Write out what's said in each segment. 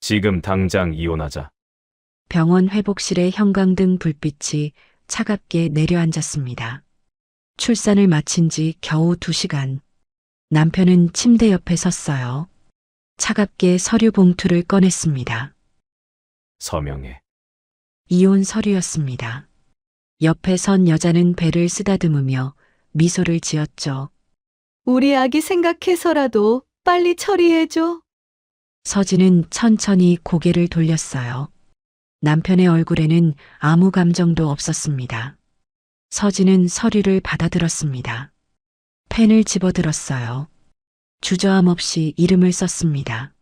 지금 당장 이혼하자. 병원 회복실의 형광등 불빛이 차갑게 내려앉았습니다. 출산을 마친 지 겨우 2시간. 남편은 침대 옆에 섰어요. 차갑게 서류 봉투를 꺼냈습니다. 서명해. 이혼 서류였습니다. 옆에 선 여자는 배를 쓰다듬으며 미소를 지었죠. 우리 아기 생각해서라도 빨리 처리해줘. 서진은 천천히 고개를 돌렸어요. 남편의 얼굴에는 아무 감정도 없었습니다. 서진은 서류를 받아들었습니다. 펜을 집어들었어요. 주저함 없이 이름을 썼습니다.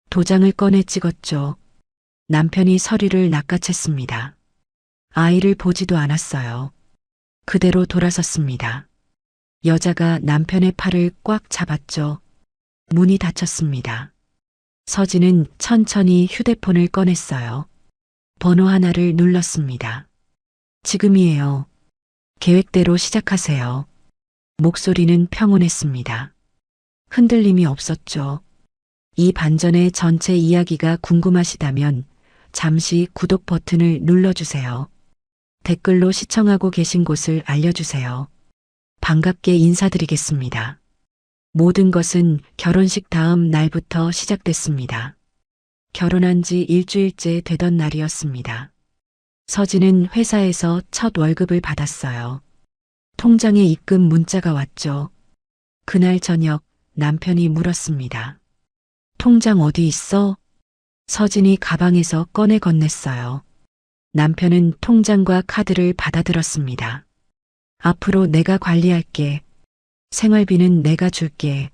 도장을 꺼내 찍었죠. 남편이 서류를 낚아챘습니다. 아이를 보지도 않았어요. 그대로 돌아섰습니다. 여자가 남편의 팔을 꽉 잡았죠. 문이 닫혔습니다. 서진은 천천히 휴대폰을 꺼냈어요. 번호 하나를 눌렀습니다. 지금이에요. 계획대로 시작하세요. 목소리는 평온했습니다. 흔들림이 없었죠. 이 반전의 전체 이야기가 궁금하시다면 잠시 구독 버튼을 눌러주세요. 댓글로 시청하고 계신 곳을 알려주세요. 반갑게 인사드리겠습니다. 모든 것은 결혼식 다음 날부터 시작됐습니다. 결혼한 지 일주일째 되던 날이었습니다. 서진은 회사에서 첫 월급을 받았어요. 통장에 입금 문자가 왔죠. 그날 저녁 남편이 물었습니다. 통장 어디 있어? 서진이 가방에서 꺼내 건넸어요. 남편은 통장과 카드를 받아들었습니다. 앞으로 내가 관리할게. 생활비는 내가 줄게.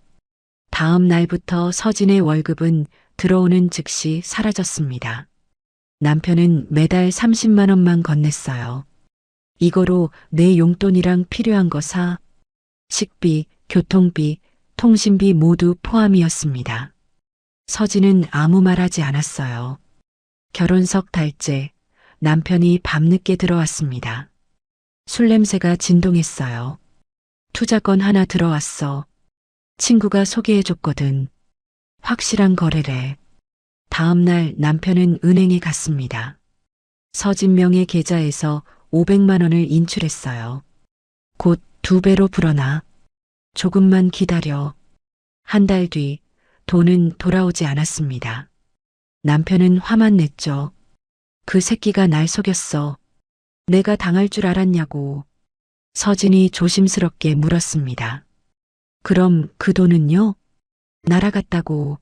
다음 날부터 서진의 월급은 들어오는 즉시 사라졌습니다. 남편은 매달 30만 원만 건넸어요. 이거로 내 용돈이랑 필요한 거 사. 식비, 교통비, 통신비 모두 포함이었습니다. 서진은 아무 말 하지 않았어요. 결혼석 달째 남편이 밤늦게 들어왔습니다. 술 냄새가 진동했어요. 투자건 하나 들어왔어. 친구가 소개해줬거든. 확실한 거래래. 다음 날 남편은 은행에 갔습니다. 서진 명의 계좌에서 500만 원을 인출했어요. 곧 2배로 불어나. 조금만 기다려. 한 달 뒤 돈은 돌아오지 않았습니다. 남편은 화만 냈죠. 그 새끼가 날 속였어. 내가 당할 줄 알았냐고. 서진이 조심스럽게 물었습니다. 그럼 그 돈은요? 날아갔다고.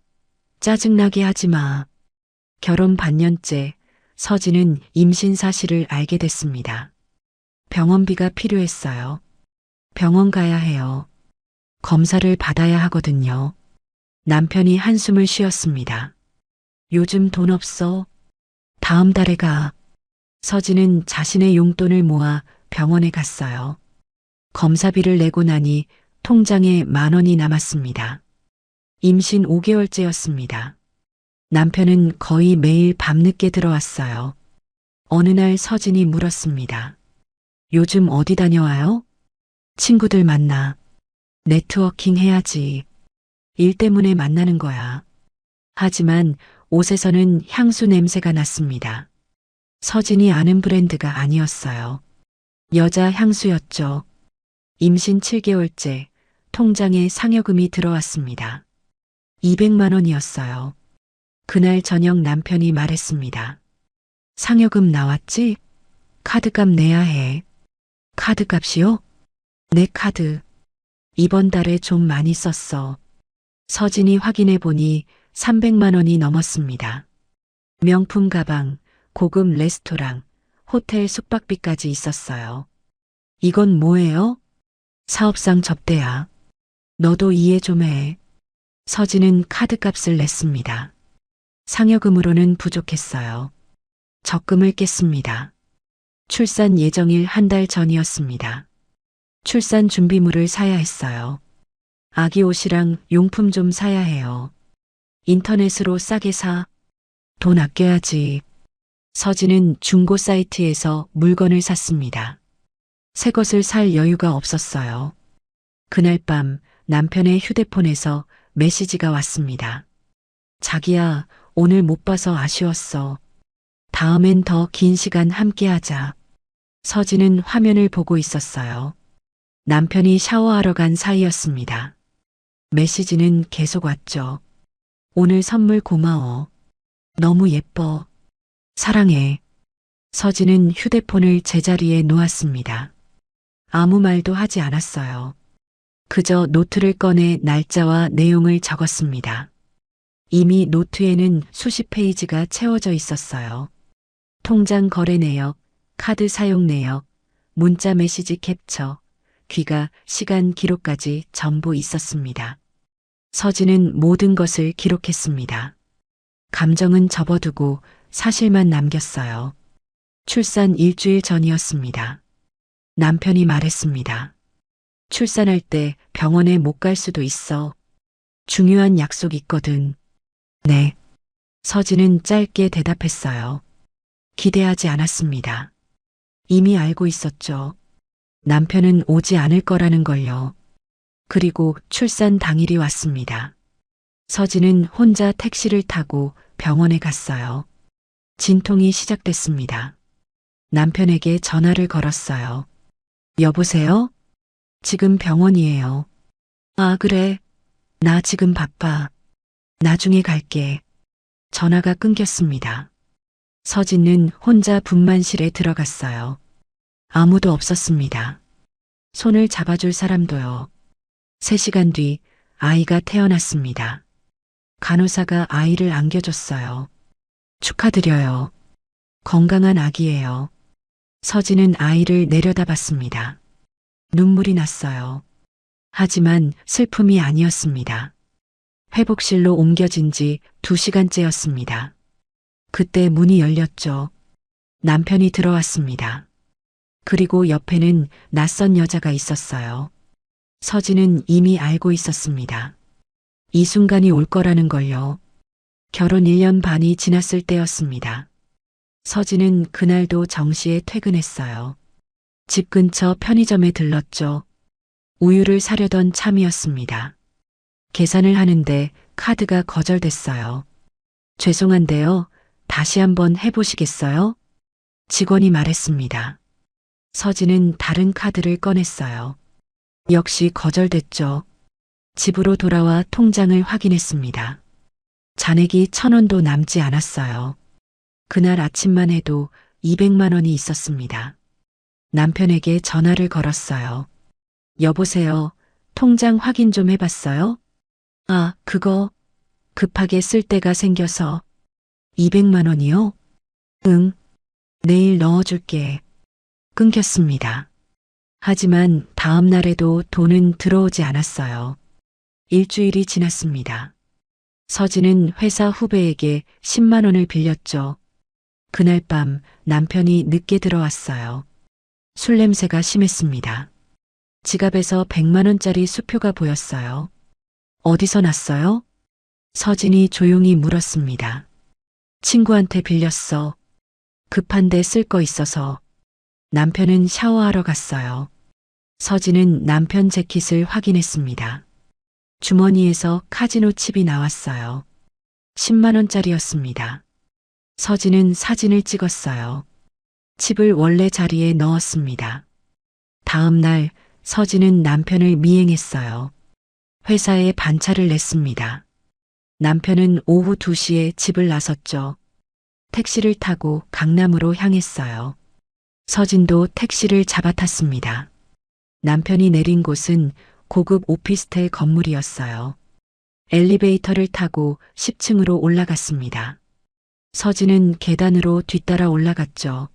짜증나게 하지 마. 결혼 반년째 서진은 임신 사실을 알게 됐습니다. 병원비가 필요했어요. 병원 가야 해요. 검사를 받아야 하거든요. 남편이 한숨을 쉬었습니다. 요즘 돈 없어. 다음 달에 가. 서진은 자신의 용돈을 모아 병원에 갔어요. 검사비를 내고 나니 통장에 10,000원이 남았습니다. 임신 5개월째였습니다. 남편은 거의 매일 밤늦게 들어왔어요. 어느 날 서진이 물었습니다. 요즘 어디 다녀와요? 친구들 만나. 네트워킹 해야지. 일 때문에 만나는 거야. 하지만 옷에서는 향수 냄새가 났습니다. 서진이 아는 브랜드가 아니었어요. 여자 향수였죠. 임신 7개월째 통장에 상여금이 들어왔습니다. 200만 원이었어요. 그날 저녁 남편이 말했습니다. 상여금 나왔지? 카드값 내야 해. 카드값이요? 내 카드. 이번 달에 좀 많이 썼어. 서진이 확인해 보니 300만 원이 넘었습니다. 명품 가방, 고급 레스토랑, 호텔 숙박비까지 있었어요. 이건 뭐예요? 사업상 접대야. 너도 이해 좀 해. 서진은 카드값을 냈습니다. 상여금으로는 부족했어요. 적금을 깼습니다. 출산 예정일 한 달 전이었습니다. 출산 준비물을 사야 했어요. 아기 옷이랑 용품 좀 사야 해요. 인터넷으로 싸게 사. 돈 아껴야지. 서진은 중고 사이트에서 물건을 샀습니다. 새 것을 살 여유가 없었어요. 그날 밤 남편의 휴대폰에서 메시지가 왔습니다. 자기야, 오늘 못 봐서 아쉬웠어. 다음엔 더 긴 시간 함께 하자. 서진은 화면을 보고 있었어요. 남편이 샤워하러 간 사이였습니다. 메시지는 계속 왔죠. 오늘 선물 고마워. 너무 예뻐. 사랑해. 서진은 휴대폰을 제자리에 놓았습니다. 아무 말도 하지 않았어요. 그저 노트를 꺼내 날짜와 내용을 적었습니다. 이미 노트에는 수십 페이지가 채워져 있었어요. 통장 거래 내역, 카드 사용 내역, 문자 메시지 캡처, 귀가 시간 기록까지 전부 있었습니다. 서진은 모든 것을 기록했습니다. 감정은 접어두고 사실만 남겼어요. 출산 일주일 전이었습니다. 남편이 말했습니다. 출산할 때 병원에 못 갈 수도 있어. 중요한 약속 있거든. 네. 서진은 짧게 대답했어요. 기대하지 않았습니다. 이미 알고 있었죠. 남편은 오지 않을 거라는 걸요. 그리고 출산 당일이 왔습니다. 서진은 혼자 택시를 타고 병원에 갔어요. 진통이 시작됐습니다. 남편에게 전화를 걸었어요. 여보세요? 지금 병원이에요. 아, 그래. 나 지금 바빠. 나중에 갈게. 전화가 끊겼습니다. 서진은 혼자 분만실에 들어갔어요. 아무도 없었습니다. 손을 잡아줄 사람도요. 3시간 뒤 아이가 태어났습니다. 간호사가 아이를 안겨줬어요. 축하드려요. 건강한 아기예요. 서진은 아이를 내려다봤습니다. 눈물이 났어요. 하지만 슬픔이 아니었습니다. 회복실로 옮겨진 지 2시간째였습니다. 그때 문이 열렸죠. 남편이 들어왔습니다. 그리고 옆에는 낯선 여자가 있었어요. 서진은 이미 알고 있었습니다. 이 순간이 올 거라는 걸요. 결혼 1년 반이 지났을 때였습니다. 서진은 그날도 정시에 퇴근했어요. 집 근처 편의점에 들렀죠. 우유를 사려던 참이었습니다. 계산을 하는데 카드가 거절됐어요. 죄송한데요. 다시 한번 해보시겠어요? 직원이 말했습니다. 서진은 다른 카드를 꺼냈어요. 역시 거절됐죠. 집으로 돌아와 통장을 확인했습니다. 잔액이 1,000원도 남지 않았어요. 그날 아침만 해도 200만 원이 있었습니다. 남편에게 전화를 걸었어요. 여보세요. 통장 확인 좀 해봤어요? 아, 그거 급하게 쓸 데가 생겨서 200만 원이요? 응. 내일 넣어줄게. 끊겼습니다. 하지만 다음 날에도 돈은 들어오지 않았어요. 일주일이 지났습니다. 서진은 회사 후배에게 10만 원을 빌렸죠. 그날 밤 남편이 늦게 들어왔어요. 술 냄새가 심했습니다. 지갑에서 100만 원짜리 수표가 보였어요. 어디서 났어요? 서진이 조용히 물었습니다. 친구한테 빌렸어. 급한데 쓸 거 있어서. 남편은 샤워하러 갔어요. 서진은 남편 재킷을 확인했습니다. 주머니에서 카지노 칩이 나왔어요. 10만 원짜리였습니다. 서진은 사진을 찍었어요. 칩을 원래 자리에 넣었습니다. 다음 날 서진은 남편을 미행했어요. 회사에 반차를 냈습니다. 남편은 오후 2시에 집을 나섰죠. 택시를 타고 강남으로 향했어요. 서진도 택시를 잡아탔습니다. 남편이 내린 곳은 고급 오피스텔 건물이었어요. 엘리베이터를 타고 10층으로 올라갔습니다. 서진은 계단으로 뒤따라 올라갔죠.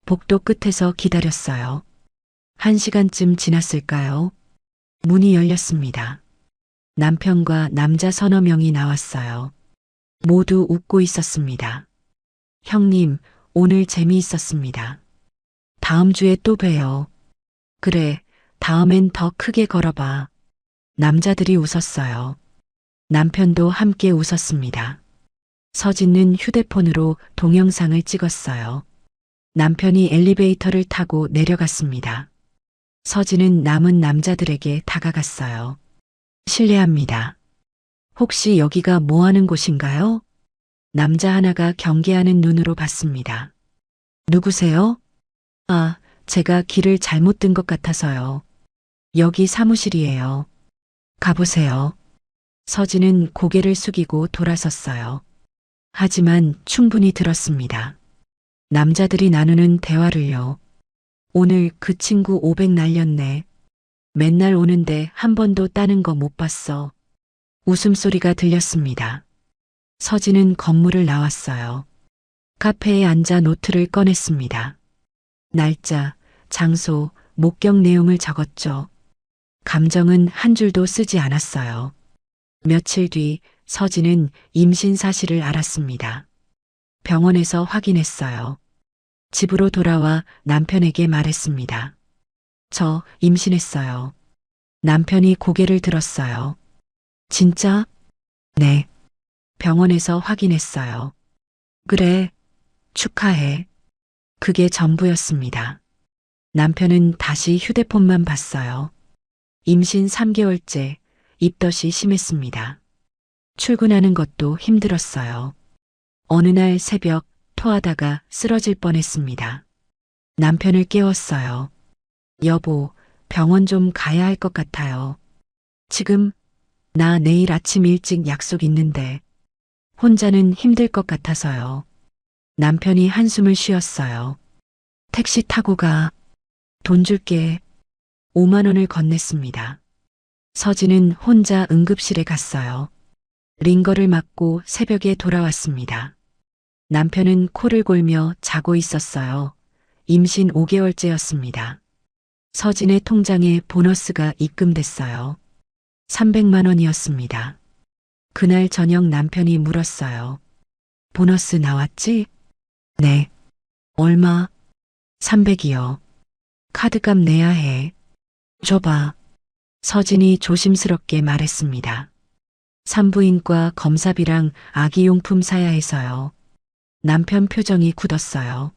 복도 끝에서 기다렸어요. 1시간쯤 지났을까요? 문이 열렸습니다. 남편과 남자 서너 명이 나왔어요. 모두 웃고 있었습니다. 형님, 오늘 재미있었습니다. 다음 주에 또 봬요. 그래, 다음엔 더 크게 걸어봐. 남자들이 웃었어요. 남편도 함께 웃었습니다. 서진은 휴대폰으로 동영상을 찍었어요. 남편이 엘리베이터를 타고 내려갔습니다. 서진은 남은 남자들에게 다가갔어요. 실례합니다. 혹시 여기가 뭐 하는 곳인가요? 남자 하나가 경계하는 눈으로 봤습니다. 누구세요? 아, 제가 길을 잘못 든 것 같아서요. 여기 사무실이에요. 가보세요. 서진은 고개를 숙이고 돌아섰어요. 하지만 충분히 들었습니다. 남자들이 나누는 대화를요. 오늘 그 친구 500 날렸네. 맨날 오는데 한 번도 따는 거 못 봤어. 웃음소리가 들렸습니다. 서진은 건물을 나왔어요. 카페에 앉아 노트를 꺼냈습니다. 날짜, 장소, 목격 내용을 적었죠. 감정은 한 줄도 쓰지 않았어요. 며칠 뒤 서진은 임신 사실을 알았습니다. 병원에서 확인했어요. 집으로 돌아와 남편에게 말했습니다. 저 임신했어요. 남편이 고개를 들었어요. 진짜? 네. 병원에서 확인했어요. 그래. 축하해. 그게 전부였습니다. 남편은 다시 휴대폰만 봤어요. 임신 3개월째, 입덧이 심했습니다. 출근하는 것도 힘들었어요. 어느 날 새벽 토하다가 쓰러질 뻔했습니다. 남편을 깨웠어요. 여보, 병원 좀 가야 할 것 같아요. 지금? 나 내일 아침 일찍 약속 있는데. 혼자는 힘들 것 같아서요. 남편이 한숨을 쉬었어요. 택시 타고 가. 돈 줄게. 5만 원을 건넸습니다. 서진은 혼자 응급실에 갔어요. 링거를 맞고 새벽에 돌아왔습니다. 남편은 코를 골며 자고 있었어요. 임신 5개월째였습니다. 서진의 통장에 보너스가 입금됐어요. 300만 원이었습니다. 그날 저녁 남편이 물었어요. 보너스 나왔지? 네. 얼마? 300이요. 카드값 내야 해. 줘봐. 서진이 조심스럽게 말했습니다. 산부인과 검사비랑 아기용품 사야 해서요. 남편 표정이 굳었어요.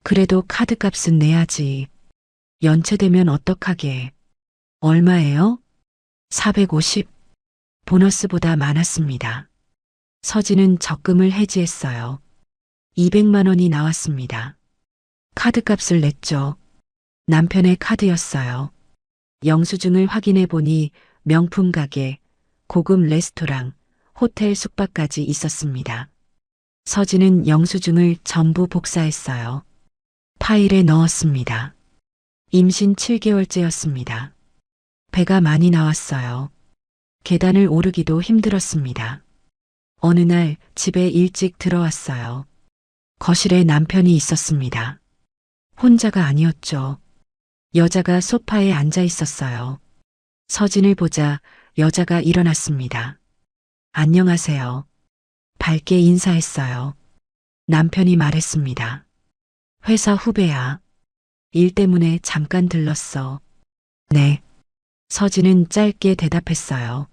그래도 카드값은 내야지. 연체되면 어떡하게. 얼마예요? 450. 보너스보다 많았습니다. 서진은 적금을 해지했어요. 200만 원이 나왔습니다. 카드값을 냈죠. 남편의 카드였어요. 영수증을 확인해 보니 명품 가게, 고급 레스토랑, 호텔 숙박까지 있었습니다. 서진은 영수증을 전부 복사했어요. 파일에 넣었습니다. 임신 7개월째였습니다. 배가 많이 나왔어요. 계단을 오르기도 힘들었습니다. 어느 날 집에 일찍 들어왔어요. 거실에 남편이 있었습니다. 혼자가 아니었죠. 여자가 소파에 앉아 있었어요. 서진을 보자 여자가 일어났습니다. 안녕하세요. 밝게 인사했어요. 남편이 말했습니다. 회사 후배야. 일 때문에 잠깐 들렀어. 네. 서진은 짧게 대답했어요.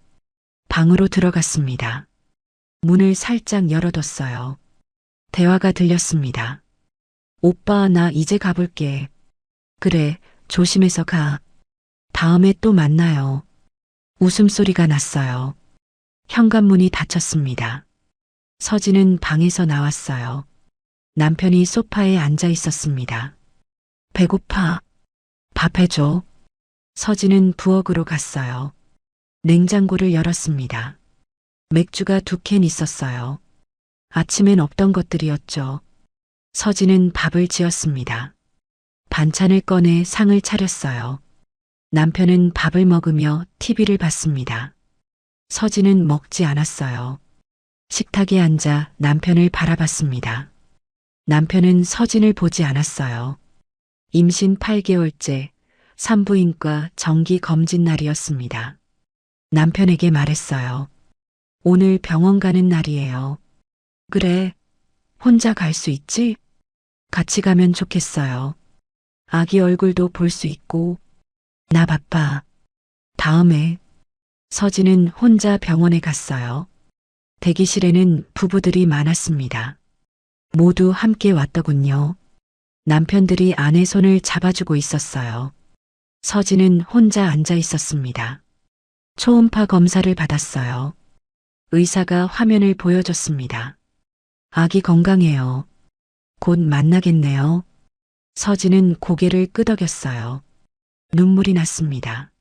방으로 들어갔습니다. 문을 살짝 열어뒀어요. 대화가 들렸습니다. 오빠, 나 이제 가볼게. 그래, 조심해서 가. 다음에 또 만나요. 웃음소리가 났어요. 현관문이 닫혔습니다. 서진은 방에서 나왔어요. 남편이 소파에 앉아 있었습니다. 배고파. 밥 해줘. 서진은 부엌으로 갔어요. 냉장고를 열었습니다. 맥주가 2캔 있었어요. 아침엔 없던 것들이었죠. 서진은 밥을 지었습니다. 반찬을 꺼내 상을 차렸어요. 남편은 밥을 먹으며 TV를 봤습니다. 서진은 먹지 않았어요. 식탁에 앉아 남편을 바라봤습니다. 남편은 서진을 보지 않았어요. 임신 8개월째 산부인과 정기 검진 날이었습니다. 남편에게 말했어요. 오늘 병원 가는 날이에요. 그래, 혼자 갈 수 있지? 같이 가면 좋겠어요. 아기 얼굴도 볼 수 있고. 나 바빠. 다음에. 서진은 혼자 병원에 갔어요. 대기실에는 부부들이 많았습니다. 모두 함께 왔더군요. 남편들이 아내 손을 잡아주고 있었어요. 서진은 혼자 앉아 있었습니다. 초음파 검사를 받았어요. 의사가 화면을 보여줬습니다. 아기 건강해요. 곧 만나겠네요. 서진은 고개를 끄덕였어요. 눈물이 났습니다.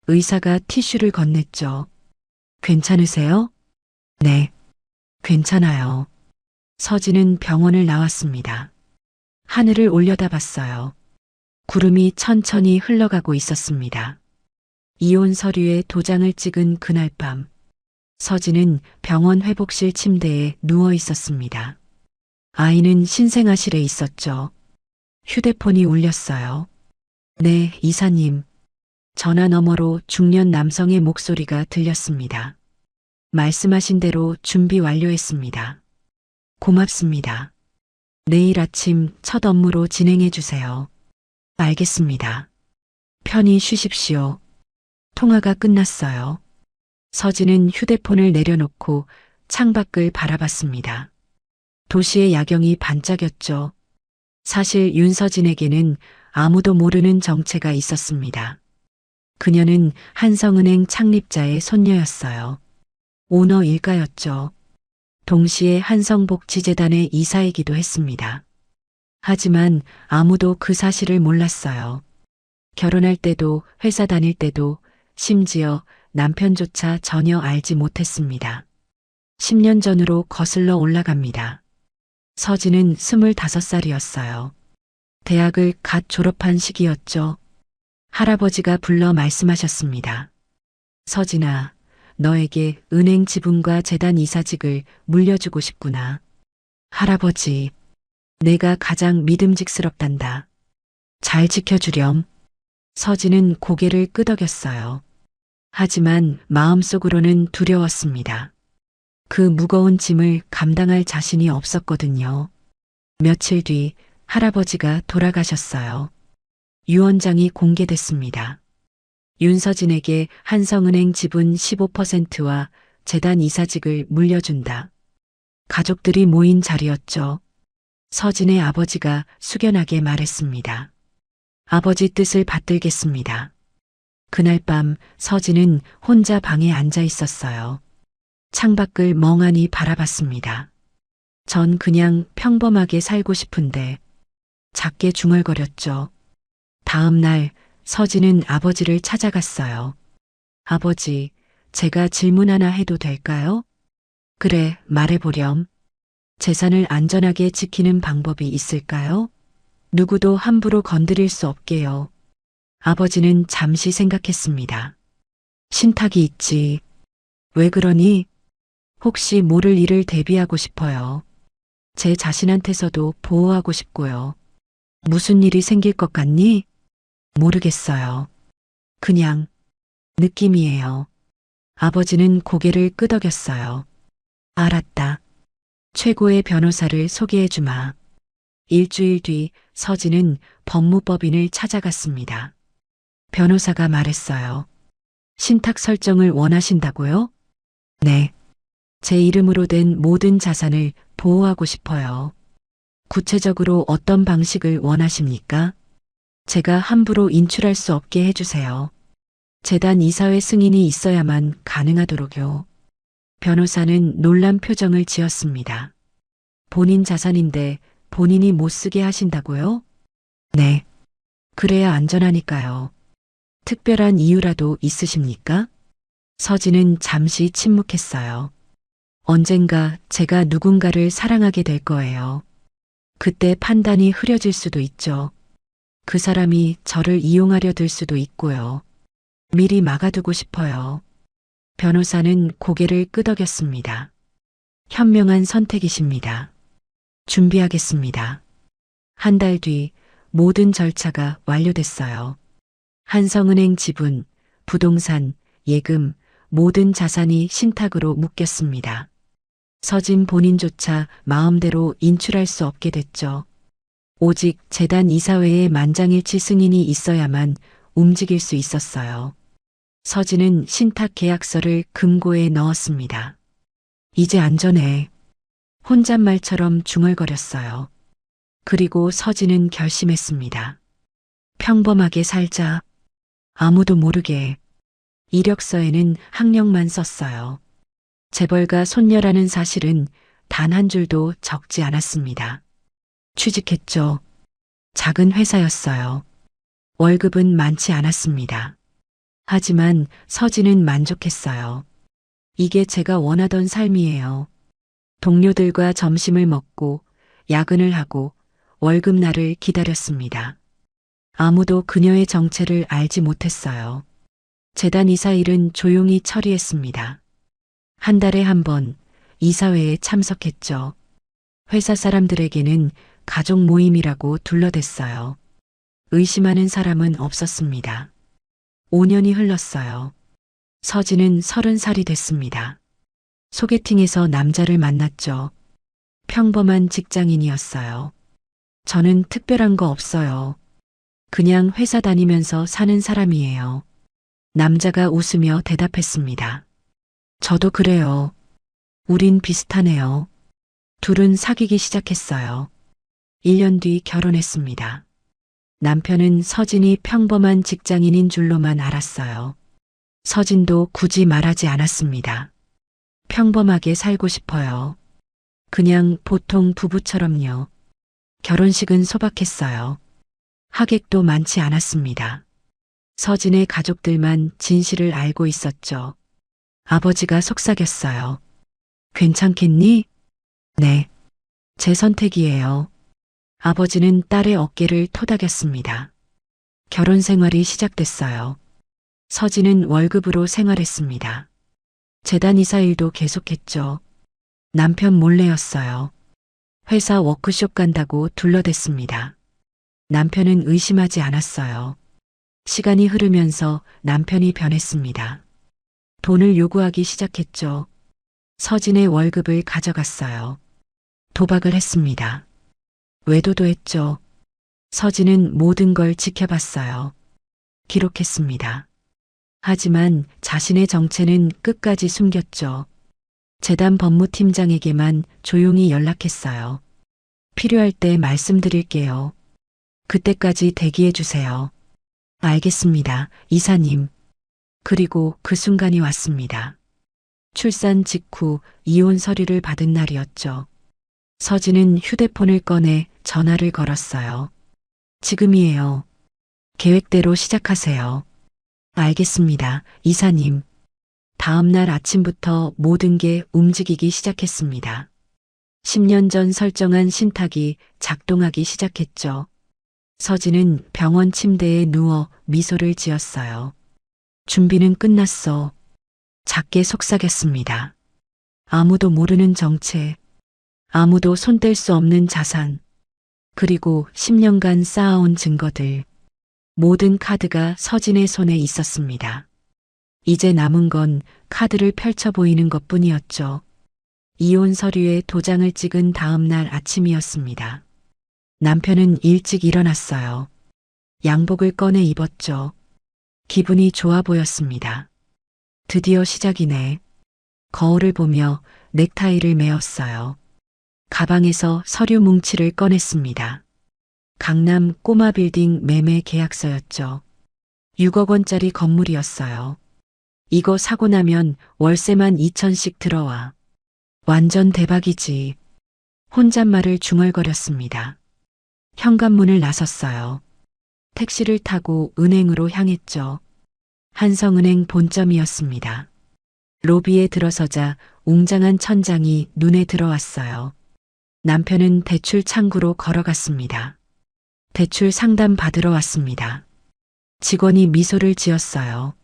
의사가 티슈를 건넸죠. 괜찮으세요? 네, 괜찮아요. 서진은 병원을 나왔습니다. 하늘을 올려다봤어요. 구름이 천천히 흘러가고 있었습니다. 이혼 서류에 도장을 찍은 그날 밤, 서진은 병원 회복실 침대에 누워 있었습니다. 아이는 신생아실에 있었죠. 휴대폰이 울렸어요. 네, 이사님. 전화 너머로 중년 남성의 목소리가 들렸습니다. 말씀하신 대로 준비 완료했습니다. 고맙습니다. 내일 아침 첫 업무로 진행해 주세요. 알겠습니다. 편히 쉬십시오. 통화가 끝났어요. 서진은 휴대폰을 내려놓고 창밖을 바라봤습니다. 도시의 야경이 반짝였죠. 사실 윤서진에게는 아무도 모르는 정체가 있었습니다. 그녀는 한성은행 창립자의 손녀였어요. 오너 일가였죠. 동시에 한성복지재단의 이사이기도 했습니다. 하지만 아무도 그 사실을 몰랐어요. 결혼할 때도 회사 다닐 때도 심지어 남편조차 전혀 알지 못했습니다. 10년 전으로 거슬러 올라갑니다. 서진은 25살이었어요. 대학을 갓 졸업한 시기였죠. 할아버지가 불러 말씀하셨습니다. 서진아, 너에게 은행 지분과 재단 이사직을 물려주고 싶구나. 할아버지, 내가 가장 믿음직스럽단다. 잘 지켜주렴. 서진은 고개를 끄덕였어요. 하지만 마음속으로는 두려웠습니다. 그 무거운 짐을 감당할 자신이 없었거든요. 며칠 뒤 할아버지가 돌아가셨어요. 유언장이 공개됐습니다. 윤서진에게 한성은행 지분 15%와 재단 이사직을 물려준다. 가족들이 모인 자리였죠. 서진의 아버지가 숙연하게 말했습니다. 아버지 뜻을 받들겠습니다. 그날 밤 서진은 혼자 방에 앉아 있었어요. 창밖을 멍하니 바라봤습니다. 전 그냥 평범하게 살고 싶은데 작게 중얼거렸죠. 다음 날 서진은 아버지를 찾아갔어요. 아버지, 제가 질문 하나 해도 될까요? 그래, 말해보렴. 재산을 안전하게 지키는 방법이 있을까요? 누구도 함부로 건드릴 수 없게요. 아버지는 잠시 생각했습니다. 신탁이 있지. 왜 그러니? 혹시 모를 일을 대비하고 싶어요. 제 자신한테서도 보호하고 싶고요. 무슨 일이 생길 것 같니? 모르겠어요. 그냥 느낌이에요. 아버지는 고개를 끄덕였어요. 알았다. 최고의 변호사를 소개해주마. 일주일 뒤 서진은 법무법인을 찾아갔습니다. 변호사가 말했어요. 신탁 설정을 원하신다고요? 네. 제 이름으로 된 모든 자산을 보호하고 싶어요. 구체적으로 어떤 방식을 원하십니까? 제가 함부로 인출할 수 없게 해주세요. 재단 이사회 승인이 있어야만 가능하도록요. 변호사는 놀란 표정을 지었습니다. 본인 자산인데 본인이 못 쓰게 하신다고요? 네. 그래야 안전하니까요. 특별한 이유라도 있으십니까? 서진은 잠시 침묵했어요. 언젠가 제가 누군가를 사랑하게 될 거예요. 그때 판단이 흐려질 수도 있죠. 그 사람이 저를 이용하려 들 수도 있고요. 미리 막아두고 싶어요. 변호사는 고개를 끄덕였습니다. 현명한 선택이십니다. 준비하겠습니다. 한 달 뒤 모든 절차가 완료됐어요. 한성은행 지분, 부동산, 예금, 모든 자산이 신탁으로 묶였습니다. 서진 본인조차 마음대로 인출할 수 없게 됐죠. 오직 재단 이사회의 만장일치 승인이 있어야만 움직일 수 있었어요. 서진은 신탁 계약서를 금고에 넣었습니다. 이제 안전해. 혼잣말처럼 중얼거렸어요. 그리고 서진은 결심했습니다. 평범하게 살자. 아무도 모르게. 이력서에는 학력만 썼어요. 재벌가 손녀라는 사실은 단 한 줄도 적지 않았습니다. 취직했죠. 작은 회사였어요. 월급은 많지 않았습니다. 하지만 서진은 만족했어요. 이게 제가 원하던 삶이에요. 동료들과 점심을 먹고 야근을 하고 월급날을 기다렸습니다. 아무도 그녀의 정체를 알지 못했어요. 재단 이사 일은 조용히 처리했습니다. 한 달에 한 번 이사회에 참석했죠. 회사 사람들에게는 가족 모임이라고 둘러댔어요. 의심하는 사람은 없었습니다. 5년이 흘렀어요. 서진은 30살이 됐습니다. 소개팅에서 남자를 만났죠. 평범한 직장인이었어요. 저는 특별한 거 없어요. 그냥 회사 다니면서 사는 사람이에요. 남자가 웃으며 대답했습니다. 저도 그래요. 우린 비슷하네요. 둘은 사귀기 시작했어요. 1년 뒤 결혼했습니다. 남편은 서진이 평범한 직장인인 줄로만 알았어요. 서진도 굳이 말하지 않았습니다. 평범하게 살고 싶어요. 그냥 보통 부부처럼요. 결혼식은 소박했어요. 하객도 많지 않았습니다. 서진의 가족들만 진실을 알고 있었죠. 아버지가 속삭였어요. 괜찮겠니? 네. 제 선택이에요. 아버지는 딸의 어깨를 토닥였습니다. 결혼 생활이 시작됐어요. 서진은 월급으로 생활했습니다. 재단 이사 일도 계속했죠. 남편 몰래였어요. 회사 워크숍 간다고 둘러댔습니다. 남편은 의심하지 않았어요. 시간이 흐르면서 남편이 변했습니다. 돈을 요구하기 시작했죠. 서진의 월급을 가져갔어요. 도박을 했습니다. 외도도 했죠. 서진은 모든 걸 지켜봤어요. 기록했습니다. 하지만 자신의 정체는 끝까지 숨겼죠. 재단 법무팀장에게만 조용히 연락했어요. 필요할 때 말씀드릴게요. 그때까지 대기해 주세요. 알겠습니다, 이사님. 그리고 그 순간이 왔습니다. 출산 직후 이혼 서류를 받은 날이었죠. 서진은 휴대폰을 꺼내 전화를 걸었어요. 지금이에요. 계획대로 시작하세요. 알겠습니다, 이사님. 다음 날 아침부터 모든 게 움직이기 시작했습니다. 10년 전 설정한 신탁이 작동하기 시작했죠. 서진은 병원 침대에 누워 미소를 지었어요. 준비는 끝났어. 작게 속삭였습니다. 아무도 모르는 정체, 아무도 손댈 수 없는 자산, 그리고 10년간 쌓아온 증거들. 모든 카드가 서진의 손에 있었습니다. 이제 남은 건 카드를 펼쳐 보이는 것뿐이었죠. 이혼 서류에 도장을 찍은 다음 날 아침이었습니다. 남편은 일찍 일어났어요. 양복을 꺼내 입었죠. 기분이 좋아 보였습니다. 드디어 시작이네. 거울을 보며 넥타이를 메었어요. 가방에서 서류 뭉치를 꺼냈습니다. 강남 꼬마 빌딩 매매 계약서였죠. 6억 원짜리 건물이었어요. 이거 사고 나면 월세만 2천씩 들어와. 완전 대박이지. 혼잣말을 중얼거렸습니다. 현관문을 나섰어요. 택시를 타고 은행으로 향했죠. 한성은행 본점이었습니다. 로비에 들어서자 웅장한 천장이 눈에 들어왔어요. 남편은 대출 창구로 걸어갔습니다. 대출 상담 받으러 왔습니다. 직원이 미소를 지었어요.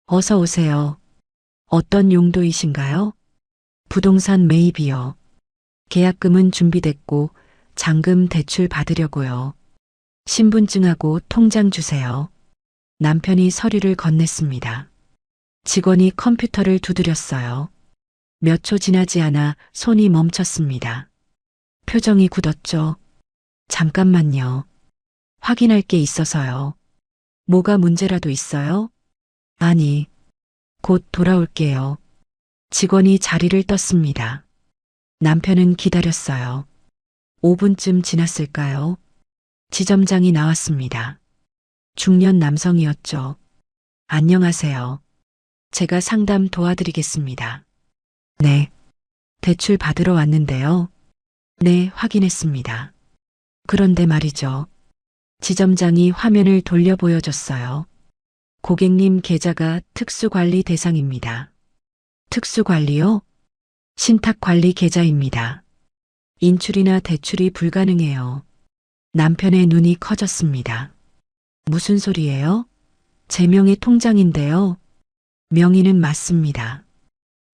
어서 오세요. 어떤 용도이신가요? 부동산 매입이요. 계약금은 준비됐고 잔금 대출 받으려고요. 신분증하고 통장 주세요. 남편이 서류를 건넸습니다. 직원이 컴퓨터를 두드렸어요. 몇 초 지나지 않아 손이 멈췄습니다. 표정이 굳었죠. 잠깐만요. 확인할 게 있어서요. 뭐가 문제라도 있어요? 아니, 곧 돌아올게요. 직원이 자리를 떴습니다. 남편은 기다렸어요. 5분쯤 지났을까요? 지점장이 나왔습니다. 중년 남성이었죠. 안녕하세요. 제가 상담 도와드리겠습니다. 네. 대출 받으러 왔는데요. 네, 확인했습니다. 그런데 말이죠. 지점장이 화면을 돌려 보여줬어요. 고객님 계좌가 특수관리 대상입니다. 특수관리요? 신탁관리 계좌입니다. 인출이나 대출이 불가능해요. 남편의 눈이 커졌습니다. 무슨 소리예요? 제 명의 통장인데요. 명의는 맞습니다.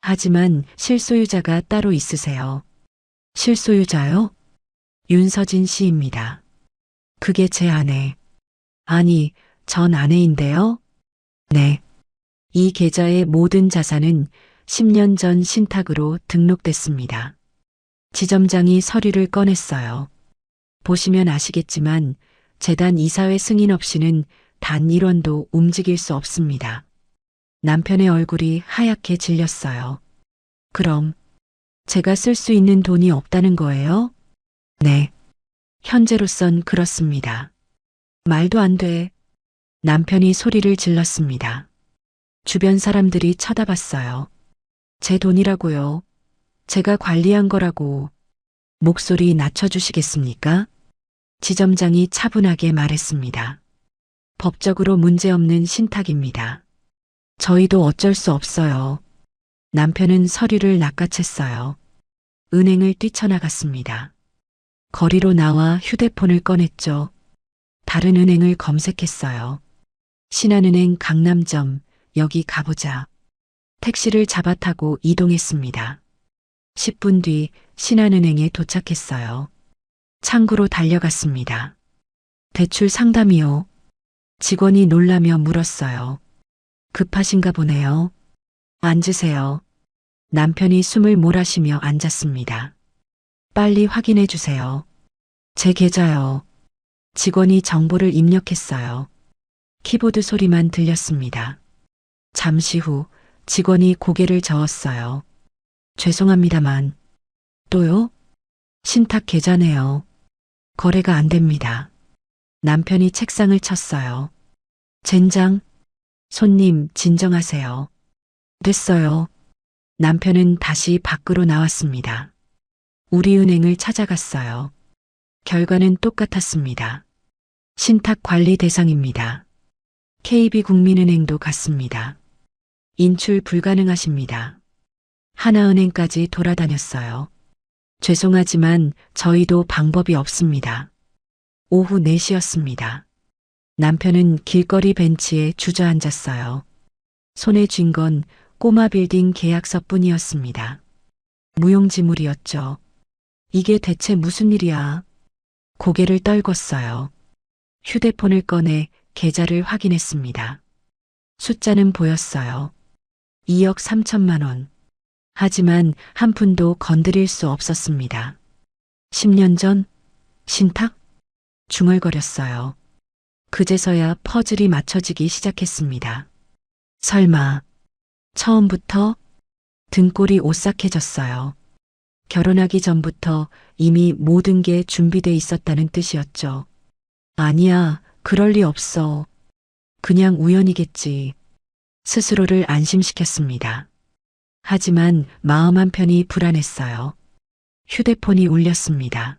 하지만 실소유자가 따로 있으세요. 실소유자요? 윤서진 씨입니다. 그게 제 아내. 아니, 전 아내인데요. 네. 이 계좌의 모든 자산은 10년 전 신탁으로 등록됐습니다. 지점장이 서류를 꺼냈어요. 보시면 아시겠지만 재단 이사회 승인 없이는 단 1원도 움직일 수 없습니다. 남편의 얼굴이 하얗게 질렸어요. 그럼 제가 쓸 수 있는 돈이 없다는 거예요? 네. 현재로선 그렇습니다. 말도 안 돼. 남편이 소리를 질렀습니다. 주변 사람들이 쳐다봤어요. 제 돈이라고요. 제가 관리한 거라고. 목소리 낮춰주시겠습니까? 지점장이 차분하게 말했습니다. 법적으로 문제없는 신탁입니다. 저희도 어쩔 수 없어요. 남편은 서류를 낚아챘어요. 은행을 뛰쳐나갔습니다. 거리로 나와 휴대폰을 꺼냈죠. 다른 은행을 검색했어요. 신한은행 강남점, 여기 가보자. 택시를 잡아 타고 이동했습니다. 10분 뒤 신한은행에 도착했어요. 창구로 달려갔습니다. 대출 상담이요. 직원이 놀라며 물었어요. 급하신가 보네요. 앉으세요. 남편이 숨을 몰아쉬며 앉았습니다. 빨리 확인해 주세요. 제 계좌요. 직원이 정보를 입력했어요. 키보드 소리만 들렸습니다. 잠시 후 직원이 고개를 저었어요. 죄송합니다만. 또요? 신탁 계좌네요. 거래가 안 됩니다. 남편이 책상을 쳤어요. 젠장. 손님, 진정하세요. 됐어요. 남편은 다시 밖으로 나왔습니다. 우리은행을 찾아갔어요. 결과는 똑같았습니다. 신탁 관리 대상입니다. KB국민은행도 같습니다. 인출 불가능하십니다. 하나은행까지 돌아다녔어요. 죄송하지만 저희도 방법이 없습니다. 오후 4시였습니다. 남편은 길거리 벤치에 주저앉았어요. 손에 쥔 건 꼬마 빌딩 계약서뿐이었습니다. 무용지물이었죠. 이게 대체 무슨 일이야? 고개를 떨궜어요. 휴대폰을 꺼내 계좌를 확인했습니다. 숫자는 보였어요. 2억 3천만 원. 하지만 한 푼도 건드릴 수 없었습니다. 10년 전? 신탁? 중얼거렸어요. 그제서야 퍼즐이 맞춰지기 시작했습니다. 설마 처음부터? 등골이 오싹해졌어요. 결혼하기 전부터 이미 모든 게 준비돼 있었다는 뜻이었죠. 아니야, 그럴 리 없어. 그냥 우연이겠지. 스스로를 안심시켰습니다. 하지만 마음 한편이 불안했어요. 휴대폰이 울렸습니다.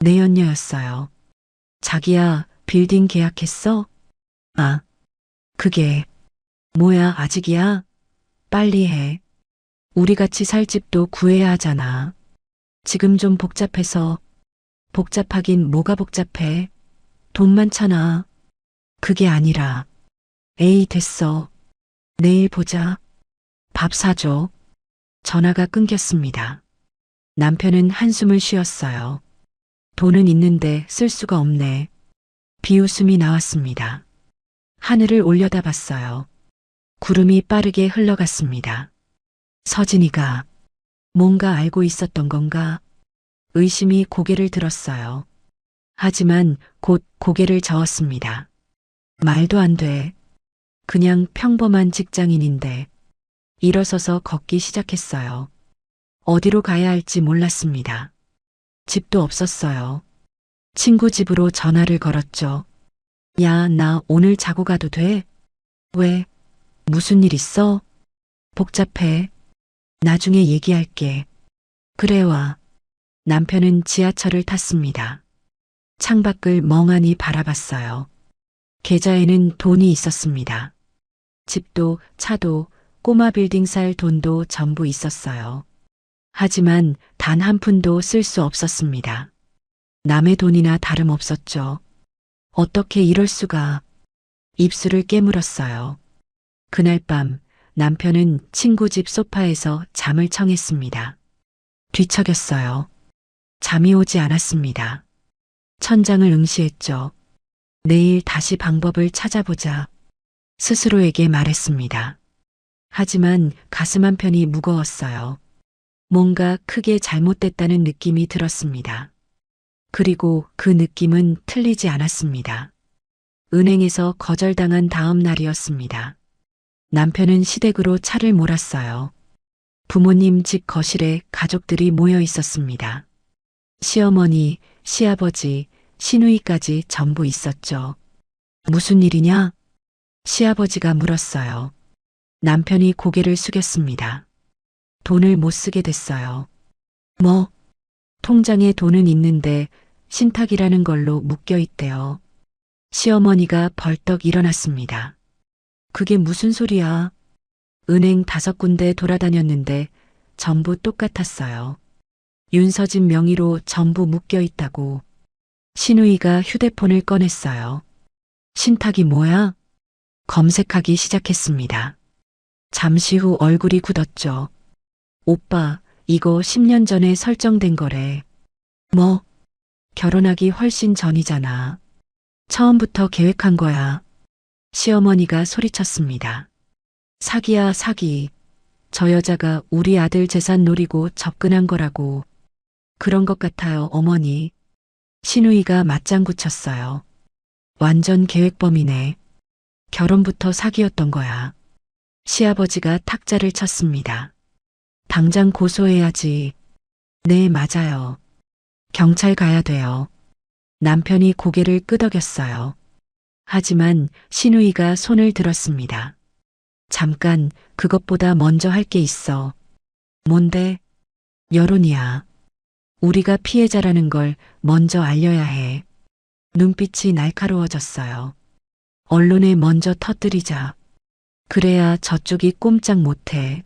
내연녀였어요. 자기야, 빌딩 계약했어? 아, 그게 뭐야, 아직이야? 빨리 해. 우리 같이 살 집도 구해야 하잖아. 지금 좀 복잡해서. 복잡하긴 뭐가 복잡해? 돈 많잖아. 그게 아니라. 에이, 됐어. 내일 보자. 밥 사줘. 전화가 끊겼습니다. 남편은 한숨을 쉬었어요. 돈은 있는데 쓸 수가 없네. 비웃음이 나왔습니다. 하늘을 올려다봤어요. 구름이 빠르게 흘러갔습니다. 서진이가 뭔가 알고 있었던 건가? 의심이 고개를 들었어요. 하지만 곧 고개를 저었습니다. 말도 안 돼. 그냥 평범한 직장인인데. 일어서서 걷기 시작했어요. 어디로 가야 할지 몰랐습니다. 집도 없었어요. 친구 집으로 전화를 걸었죠. 야, 나 오늘 자고 가도 돼? 왜? 무슨 일 있어? 복잡해. 나중에 얘기할게. 그래와 남편은 지하철을 탔습니다. 창밖을 멍하니 바라봤어요. 계좌에는 돈이 있었습니다. 집도 차도 꼬마 빌딩 살 돈도 전부 있었어요. 하지만 단 한 푼도 쓸 수 없었습니다. 남의 돈이나 다름없었죠. 어떻게 이럴 수가. 입술을 깨물었어요. 그날 밤 남편은 친구 집 소파에서 잠을 청했습니다. 뒤척였어요. 잠이 오지 않았습니다. 천장을 응시했죠. 내일 다시 방법을 찾아보자. 스스로에게 말했습니다. 하지만 가슴 한편이 무거웠어요. 뭔가 크게 잘못됐다는 느낌이 들었습니다. 그리고 그 느낌은 틀리지 않았습니다. 은행에서 거절당한 다음 날이었습니다. 남편은 시댁으로 차를 몰았어요. 부모님 집 거실에 가족들이 모여 있었습니다. 시어머니, 시아버지, 시누이까지 전부 있었죠. 무슨 일이냐? 시아버지가 물었어요. 남편이 고개를 숙였습니다. 돈을 못 쓰게 됐어요. 뭐? 통장에 돈은 있는데 신탁이라는 걸로 묶여 있대요. 시어머니가 벌떡 일어났습니다. 그게 무슨 소리야? 은행 5군데 돌아다녔는데 전부 똑같았어요. 윤서진 명의로 전부 묶여 있다고. 시누이가 휴대폰을 꺼냈어요. 신탁이 뭐야? 검색하기 시작했습니다. 잠시 후 얼굴이 굳었죠. 오빠, 이거 10년 전에 설정된 거래. 뭐? 결혼하기 훨씬 전이잖아. 처음부터 계획한 거야. 시어머니가 소리쳤습니다. 사기야, 사기. 저 여자가 우리 아들 재산 노리고 접근한 거라고. 그런 것 같아요, 어머니. 시누이가 맞장구 쳤어요. 완전 계획범이네. 결혼부터 사기였던 거야. 시아버지가 탁자를 쳤습니다. 당장 고소해야지. 네, 맞아요. 경찰 가야 돼요. 남편이 고개를 끄덕였어요. 하지만 시누이가 손을 들었습니다. 잠깐, 그것보다 먼저 할 게 있어. 뭔데? 여론이야. 우리가 피해자라는 걸 먼저 알려야 해. 눈빛이 날카로워졌어요. 언론에 먼저 터뜨리자. 그래야 저쪽이 꼼짝 못해.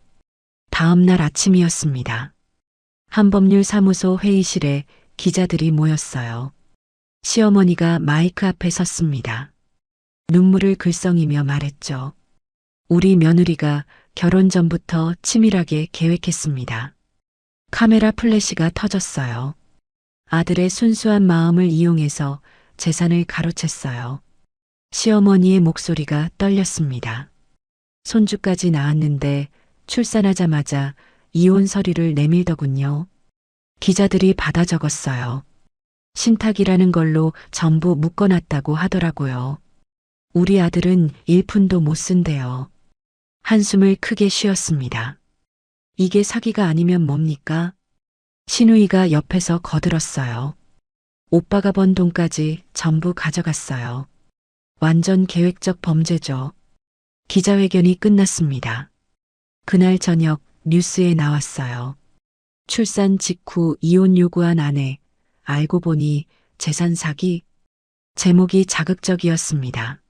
다음 날 아침이었습니다. 한법률사무소 회의실에 기자들이 모였어요. 시어머니가 마이크 앞에 섰습니다. 눈물을 글썽이며 말했죠. 우리 며느리가 결혼 전부터 치밀하게 계획했습니다. 카메라 플래시가 터졌어요. 아들의 순수한 마음을 이용해서 재산을 가로챘어요. 시어머니의 목소리가 떨렸습니다. 손주까지 낳았는데 출산하자마자 이혼 서류를 내밀더군요. 기자들이 받아 적었어요. 신탁이라는 걸로 전부 묶어놨다고 하더라고요. 우리 아들은 1푼도 못 쓴대요. 한숨을 크게 쉬었습니다. 이게 사기가 아니면 뭡니까? 시누이가 옆에서 거들었어요. 오빠가 번 돈까지 전부 가져갔어요. 완전 계획적 범죄죠. 기자회견이 끝났습니다. 그날 저녁 뉴스에 나왔어요. 출산 직후 이혼 요구한 아내, 알고 보니 재산 사기. 제목이 자극적이었습니다.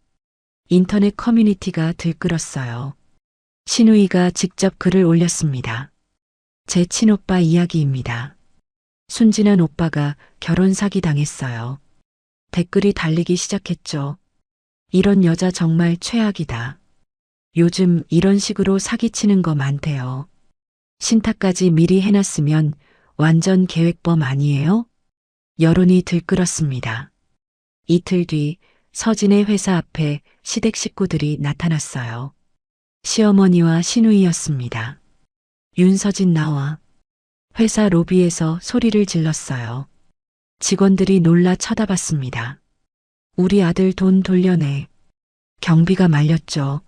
인터넷 커뮤니티가 들끓었어요. 시누이가 직접 글을 올렸습니다. 제 친오빠 이야기입니다. 순진한 오빠가 결혼 사기 당했어요. 댓글이 달리기 시작했죠. 이런 여자 정말 최악이다. 요즘 이런 식으로 사기치는 거 많대요. 신탁까지 미리 해놨으면 완전 계획범 아니에요? 여론이 들끓었습니다. 이틀 뒤 서진의 회사 앞에 시댁 식구들이 나타났어요. 시어머니와 시누이였습니다. 윤서진 나와. 회사 로비에서 소리를 질렀어요. 직원들이 놀라 쳐다봤습니다. 우리 아들 돈 돌려내. 경비가 말렸죠.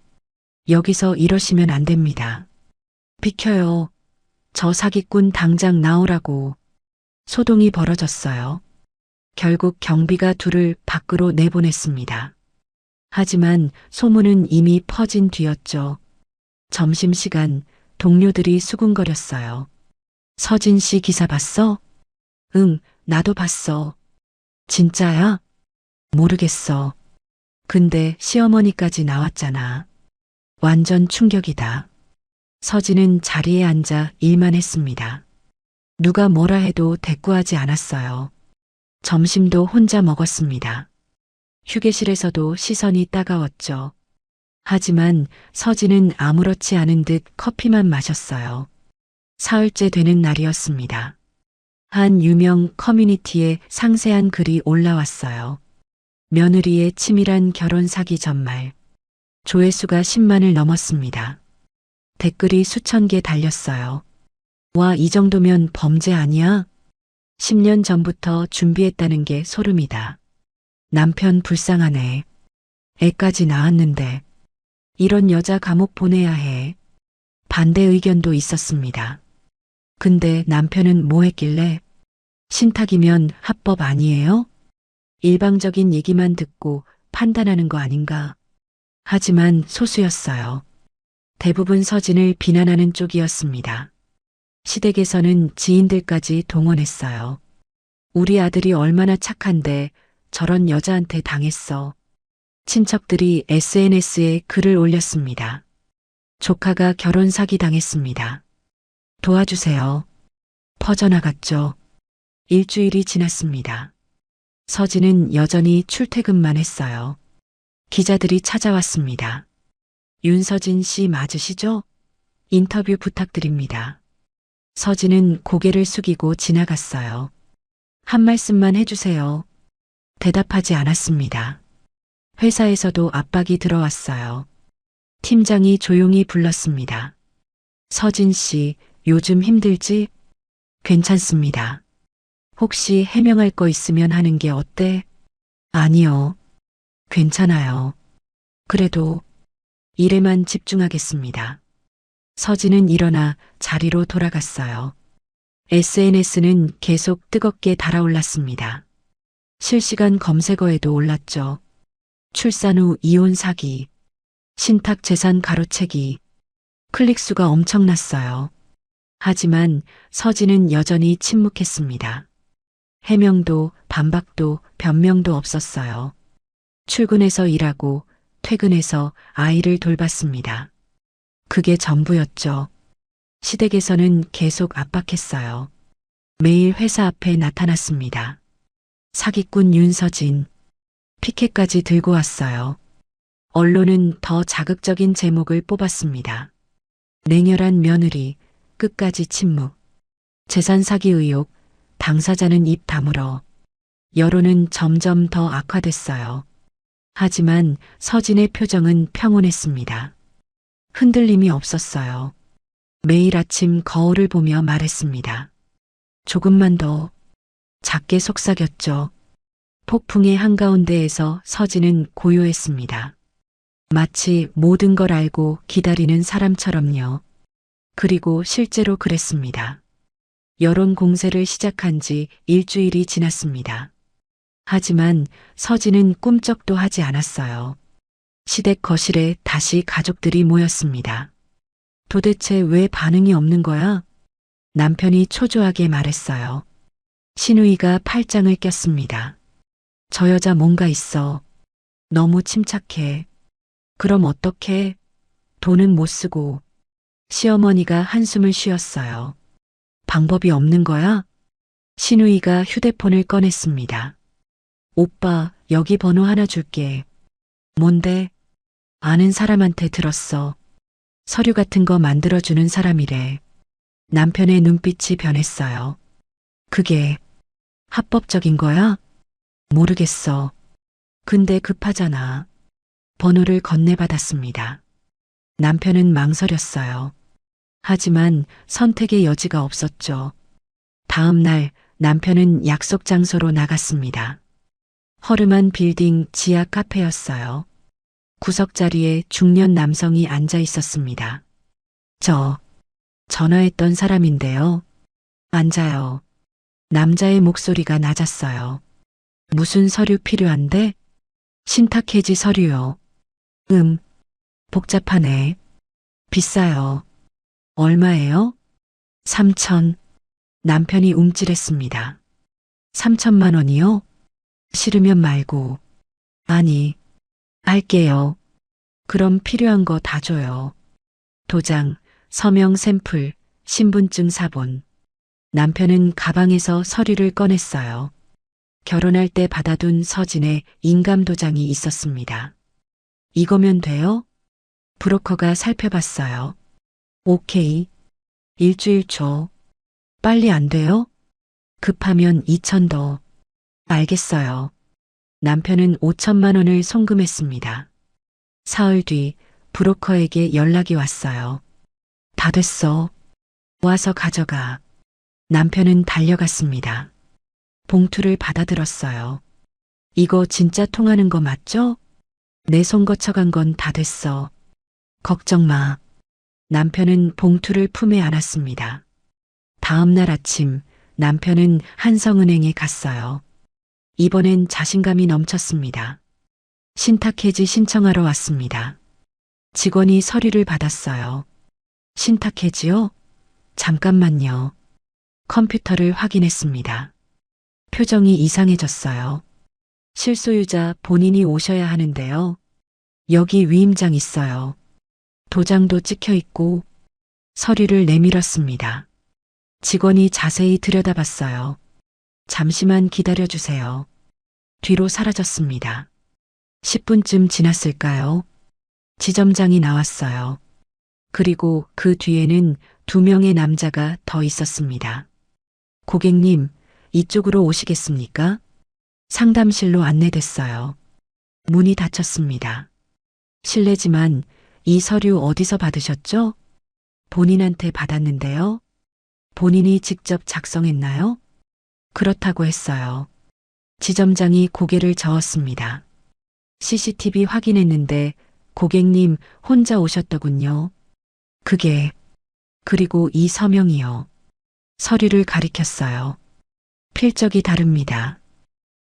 여기서 이러시면 안 됩니다. 비켜요. 저 사기꾼 당장 나오라고. 소동이 벌어졌어요. 결국 경비가 둘을 밖으로 내보냈습니다. 하지만 소문은 이미 퍼진 뒤였죠. 점심시간 동료들이 수군거렸어요. 서진 씨 기사 봤어? 응, 나도 봤어. 진짜야? 모르겠어. 근데 시어머니까지 나왔잖아. 완전 충격이다. 서진은 자리에 앉아 일만 했습니다. 누가 뭐라 해도 대꾸하지 않았어요. 점심도 혼자 먹었습니다. 휴게실에서도 시선이 따가웠죠. 하지만 서진은 아무렇지 않은 듯 커피만 마셨어요. 사흘째 되는 날이었습니다. 한 유명 커뮤니티에 상세한 글이 올라왔어요. 며느리의 치밀한 결혼 사기 전말. 조회수가 10만을 넘었습니다. 댓글이 수천 개 달렸어요. 와, 이 정도면 범죄 아니야? 10년 전부터 준비했다는 게 소름이다. 남편 불쌍하네. 애까지 낳았는데. 이런 여자 감옥 보내야 해. 반대 의견도 있었습니다. 근데 남편은 뭐 했길래? 신탁이면 합법 아니에요? 일방적인 얘기만 듣고 판단하는 거 아닌가? 하지만 소수였어요. 대부분 서진을 비난하는 쪽이었습니다. 시댁에서는 지인들까지 동원했어요. 우리 아들이 얼마나 착한데 저런 여자한테 당했어. 친척들이 SNS에 글을 올렸습니다. 조카가 결혼 사기 당했습니다. 도와주세요. 퍼져나갔죠. 일주일이 지났습니다. 서진은 여전히 출퇴근만 했어요. 기자들이 찾아왔습니다. 윤서진 씨 맞으시죠? 인터뷰 부탁드립니다. 서진은 고개를 숙이고 지나갔어요. 한 말씀만 해주세요. 대답하지 않았습니다. 회사에서도 압박이 들어왔어요. 팀장이 조용히 불렀습니다. 서진 씨, 요즘 힘들지? 괜찮습니다. 혹시 해명할 거 있으면 하는 게 어때? 아니요. 괜찮아요. 그래도 일에만 집중하겠습니다. 서진은 일어나 자리로 돌아갔어요. SNS는 계속 뜨겁게 달아올랐습니다. 실시간 검색어에도 올랐죠. 출산 후 이혼 사기, 신탁 재산 가로채기, 클릭수가 엄청났어요. 하지만 서진은 여전히 침묵했습니다. 해명도 반박도 변명도 없었어요. 출근해서 일하고 퇴근해서 아이를 돌봤습니다. 그게 전부였죠. 시댁에서는 계속 압박했어요. 매일 회사 앞에 나타났습니다. 사기꾼 윤서진. 피켓까지 들고 왔어요. 언론은 더 자극적인 제목을 뽑았습니다. 냉혈한 며느리, 끝까지 침묵. 재산 사기 의혹, 당사자는 입 다물어. 여론은 점점 더 악화됐어요. 하지만 서진의 표정은 평온했습니다. 흔들림이 없었어요. 매일 아침 거울을 보며 말했습니다. 조금만 더. 작게 속삭였죠. 폭풍의 한가운데에서 서진은 고요했습니다. 마치 모든 걸 알고 기다리는 사람처럼요. 그리고 실제로 그랬습니다. 여론 공세를 시작한 지 일주일이 지났습니다. 하지만 서진은 꿈쩍도 하지 않았어요. 시댁 거실에 다시 가족들이 모였습니다. 도대체 왜 반응이 없는 거야? 남편이 초조하게 말했어요. 신우이가 팔짱을 꼈습니다. 저 여자 뭔가 있어. 너무 침착해. 그럼 어떡해? 돈은 못 쓰고. 시어머니가 한숨을 쉬었어요. 방법이 없는 거야? 신우이가 휴대폰을 꺼냈습니다. 오빠, 여기 번호 하나 줄게. 뭔데? 아는 사람한테 들었어. 서류 같은 거 만들어주는 사람이래. 남편의 눈빛이 변했어요. 그게 합법적인 거야? 모르겠어. 근데 급하잖아. 번호를 건네받았습니다. 남편은 망설였어요. 하지만 선택의 여지가 없었죠. 다음 날 남편은 약속 장소로 나갔습니다. 허름한 빌딩 지하 카페였어요. 구석자리에 중년 남성이 앉아 있었습니다. 전화했던 사람인데요. 앉아요. 남자의 목소리가 낮았어요. 무슨 서류 필요한데? 신탁해지 서류요. 복잡하네. 비싸요. 얼마예요? 3천. 남편이 움찔했습니다. 3천만 원이요? 싫으면 말고. 아니, 할게요. 그럼 필요한 거 다 줘요. 도장, 서명 샘플, 신분증 사본. 남편은 가방에서 서류를 꺼냈어요. 결혼할 때 받아둔 서진의 인감 도장이 있었습니다. 이거면 돼요? 브로커가 살펴봤어요. 오케이. 일주일 줘. 빨리 안 돼요? 급하면 2천 더. 알겠어요. 남편은 5천만 원을 송금했습니다. 사흘 뒤 브로커에게 연락이 왔어요. 다 됐어. 와서 가져가. 남편은 달려갔습니다. 봉투를 받아들었어요. 이거 진짜 통하는 거 맞죠? 내 손 거쳐간 건 다 됐어. 걱정 마. 남편은 봉투를 품에 안았습니다. 다음 날 아침 남편은 한성은행에 갔어요. 이번엔 자신감이 넘쳤습니다. 신탁해지 신청하러 왔습니다. 직원이 서류를 받았어요. 신탁해지요? 잠깐만요. 컴퓨터를 확인했습니다. 표정이 이상해졌어요. 실소유자 본인이 오셔야 하는데요. 여기 위임장 있어요. 도장도 찍혀 있고 서류를 내밀었습니다. 직원이 자세히 들여다봤어요. 잠시만 기다려주세요. 뒤로 사라졌습니다. 10분쯤 지났을까요? 지점장이 나왔어요. 그리고 그 뒤에는 2명의 남자가 더 있었습니다. 고객님, 이쪽으로 오시겠습니까? 상담실로 안내됐어요. 문이 닫혔습니다. 실례지만 이 서류 어디서 받으셨죠? 본인한테 받았는데요. 본인이 직접 작성했나요? 그렇다고 했어요. 지점장이 고개를 저었습니다. CCTV 확인했는데 고객님 혼자 오셨더군요. 그리고 이 서명이요. 서류를 가리켰어요. 필적이 다릅니다.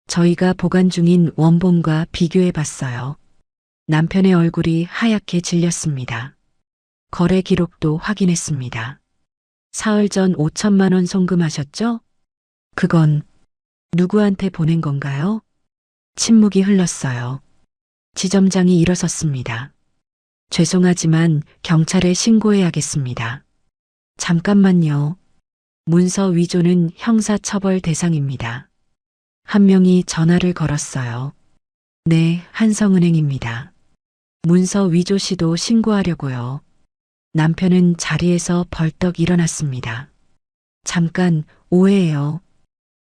저희가 보관 중인 원본과 비교해 봤어요. 남편의 얼굴이 하얗게 질렸습니다. 거래 기록도 확인했습니다. 사흘 전 5천만 원 송금하셨죠? 그건 누구한테 보낸 건가요? 침묵이 흘렀어요. 지점장이 일어섰습니다. 죄송하지만 경찰에 신고해야겠습니다. 잠깐만요. 문서 위조는 형사처벌 대상입니다. 한 명이 전화를 걸었어요. 네, 한성은행입니다. 문서 위조 시도 신고하려고요. 남편은 자리에서 벌떡 일어났습니다. 잠깐, 오해예요.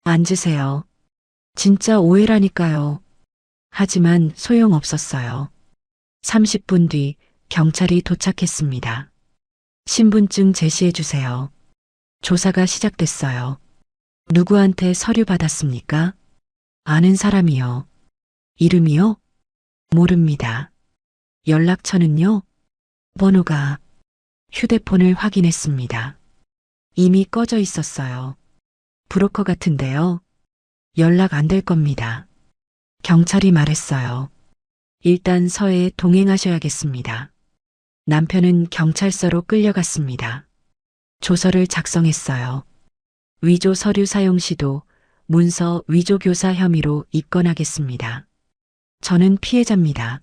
앉으세요. 진짜 오해라니까요. 하지만 소용없었어요. 30분 뒤 경찰이 도착했습니다. 신분증 제시해 주세요. 조사가 시작됐어요. 누구한테 서류 받았습니까? 아는 사람이요. 이름이요? 모릅니다. 연락처는요? 번호가. 휴대폰을 확인했습니다. 이미 꺼져 있었어요. 브로커 같은데요. 연락 안 될 겁니다. 경찰이 말했어요. 일단 서해에 동행하셔야겠습니다. 남편은 경찰서로 끌려갔습니다. 조서를 작성했어요. 위조 서류 사용 시도 문서 위조 교사 혐의로 입건하겠습니다. 저는 피해자입니다.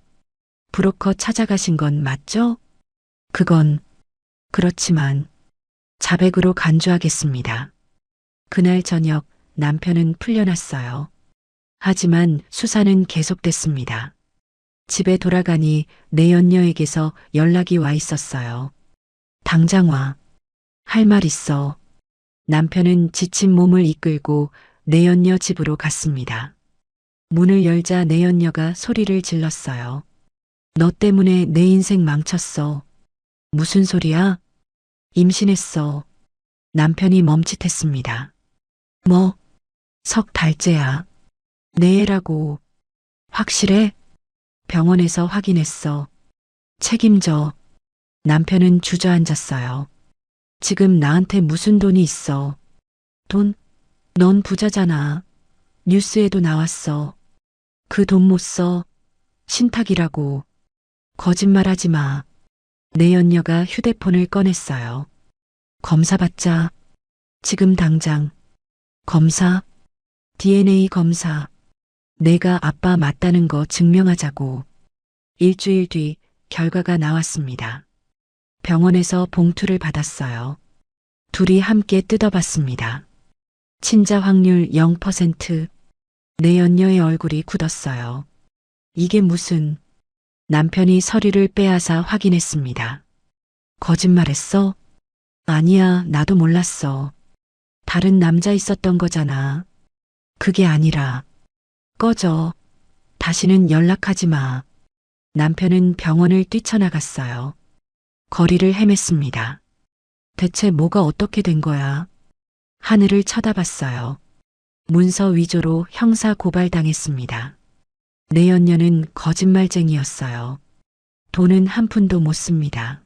브로커 찾아가신 건 맞죠? 그건 그렇지만 자백으로 간주하겠습니다. 그날 저녁 남편은 풀려났어요. 하지만 수사는 계속됐습니다. 집에 돌아가니 내연녀에게서 연락이 와 있었어요. 당장 와. 할 말 있어. 남편은 지친 몸을 이끌고 내연녀 집으로 갔습니다. 문을 열자 내연녀가 소리를 질렀어요. 너 때문에 내 인생 망쳤어. 무슨 소리야? 임신했어. 남편이 멈칫했습니다. 뭐? 석 달째야. 내 애라고. 확실해? 병원에서 확인했어. 책임져. 남편은 주저앉았어요. 지금 나한테 무슨 돈이 있어? 돈? 넌 부자잖아. 뉴스에도 나왔어. 그 돈 못 써. 신탁이라고. 거짓말하지 마. 내연녀가 휴대폰을 꺼냈어요. 검사 받자. 지금 당장. 검사, DNA 검사. 내가 아빠 맞다는 거 증명하자고. 일주일 뒤 결과가 나왔습니다. 병원에서 봉투를 받았어요. 둘이 함께 뜯어봤습니다. 친자 확률 0%. 내연녀의 얼굴이 굳었어요. 이게 무슨... 남편이 서류를 빼앗아 확인했습니다. 거짓말했어? 아니야, 나도 몰랐어. 다른 남자 있었던 거잖아. 그게 아니라... 꺼져. 다시는 연락하지 마. 남편은 병원을 뛰쳐나갔어요. 거리를 헤맸습니다. 대체 뭐가 어떻게 된 거야? 하늘을 쳐다봤어요. 문서 위조로 형사 고발당했습니다. 내연녀는 거짓말쟁이였어요. 돈은 한 푼도 못 씁니다.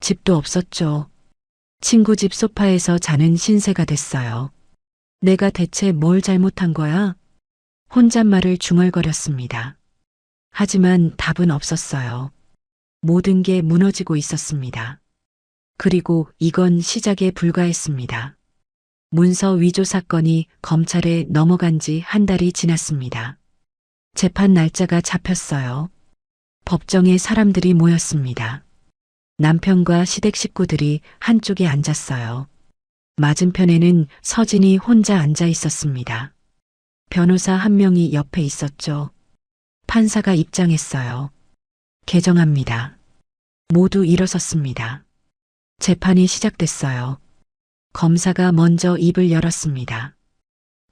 집도 없었죠. 친구 집 소파에서 자는 신세가 됐어요. 내가 대체 뭘 잘못한 거야? 혼잣말을 중얼거렸습니다. 하지만 답은 없었어요. 모든 게 무너지고 있었습니다. 그리고 이건 시작에 불과했습니다. 문서 위조 사건이 검찰에 넘어간 지 한 달이 지났습니다. 재판 날짜가 잡혔어요. 법정에 사람들이 모였습니다. 남편과 시댁 식구들이 한쪽에 앉았어요. 맞은편에는 서진이 혼자 앉아 있었습니다. 변호사 한 명이 옆에 있었죠. 판사가 입장했어요. 개정합니다. 모두 일어섰습니다. 재판이 시작됐어요. 검사가 먼저 입을 열었습니다.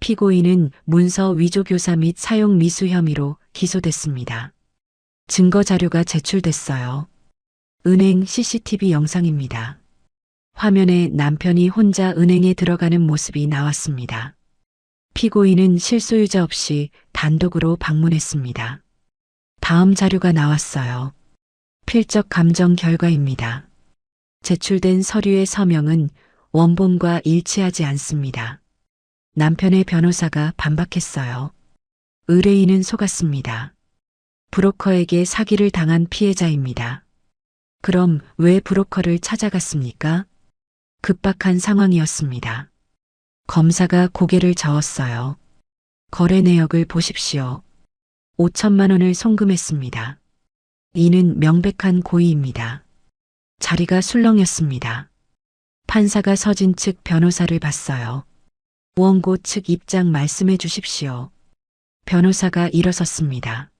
피고인은 문서 위조 교사 및 사용 미수 혐의로 기소됐습니다. 증거 자료가 제출됐어요. 은행 CCTV 영상입니다. 화면에 남편이 혼자 은행에 들어가는 모습이 나왔습니다. 피고인은 실소유자 없이 단독으로 방문했습니다. 다음 자료가 나왔어요. 필적 감정 결과입니다. 제출된 서류의 서명은 원본과 일치하지 않습니다. 남편의 변호사가 반박했어요. 의뢰인은 속았습니다. 브로커에게 사기를 당한 피해자입니다. 그럼 왜 브로커를 찾아갔습니까? 급박한 상황이었습니다. 검사가 고개를 저었어요. 거래 내역을 보십시오. 5천만 원을 송금했습니다. 이는 명백한 고의입니다. 자리가 술렁였습니다. 판사가 서진 측 변호사를 봤어요. 원고 측 입장 말씀해 주십시오. 변호사가 일어섰습니다.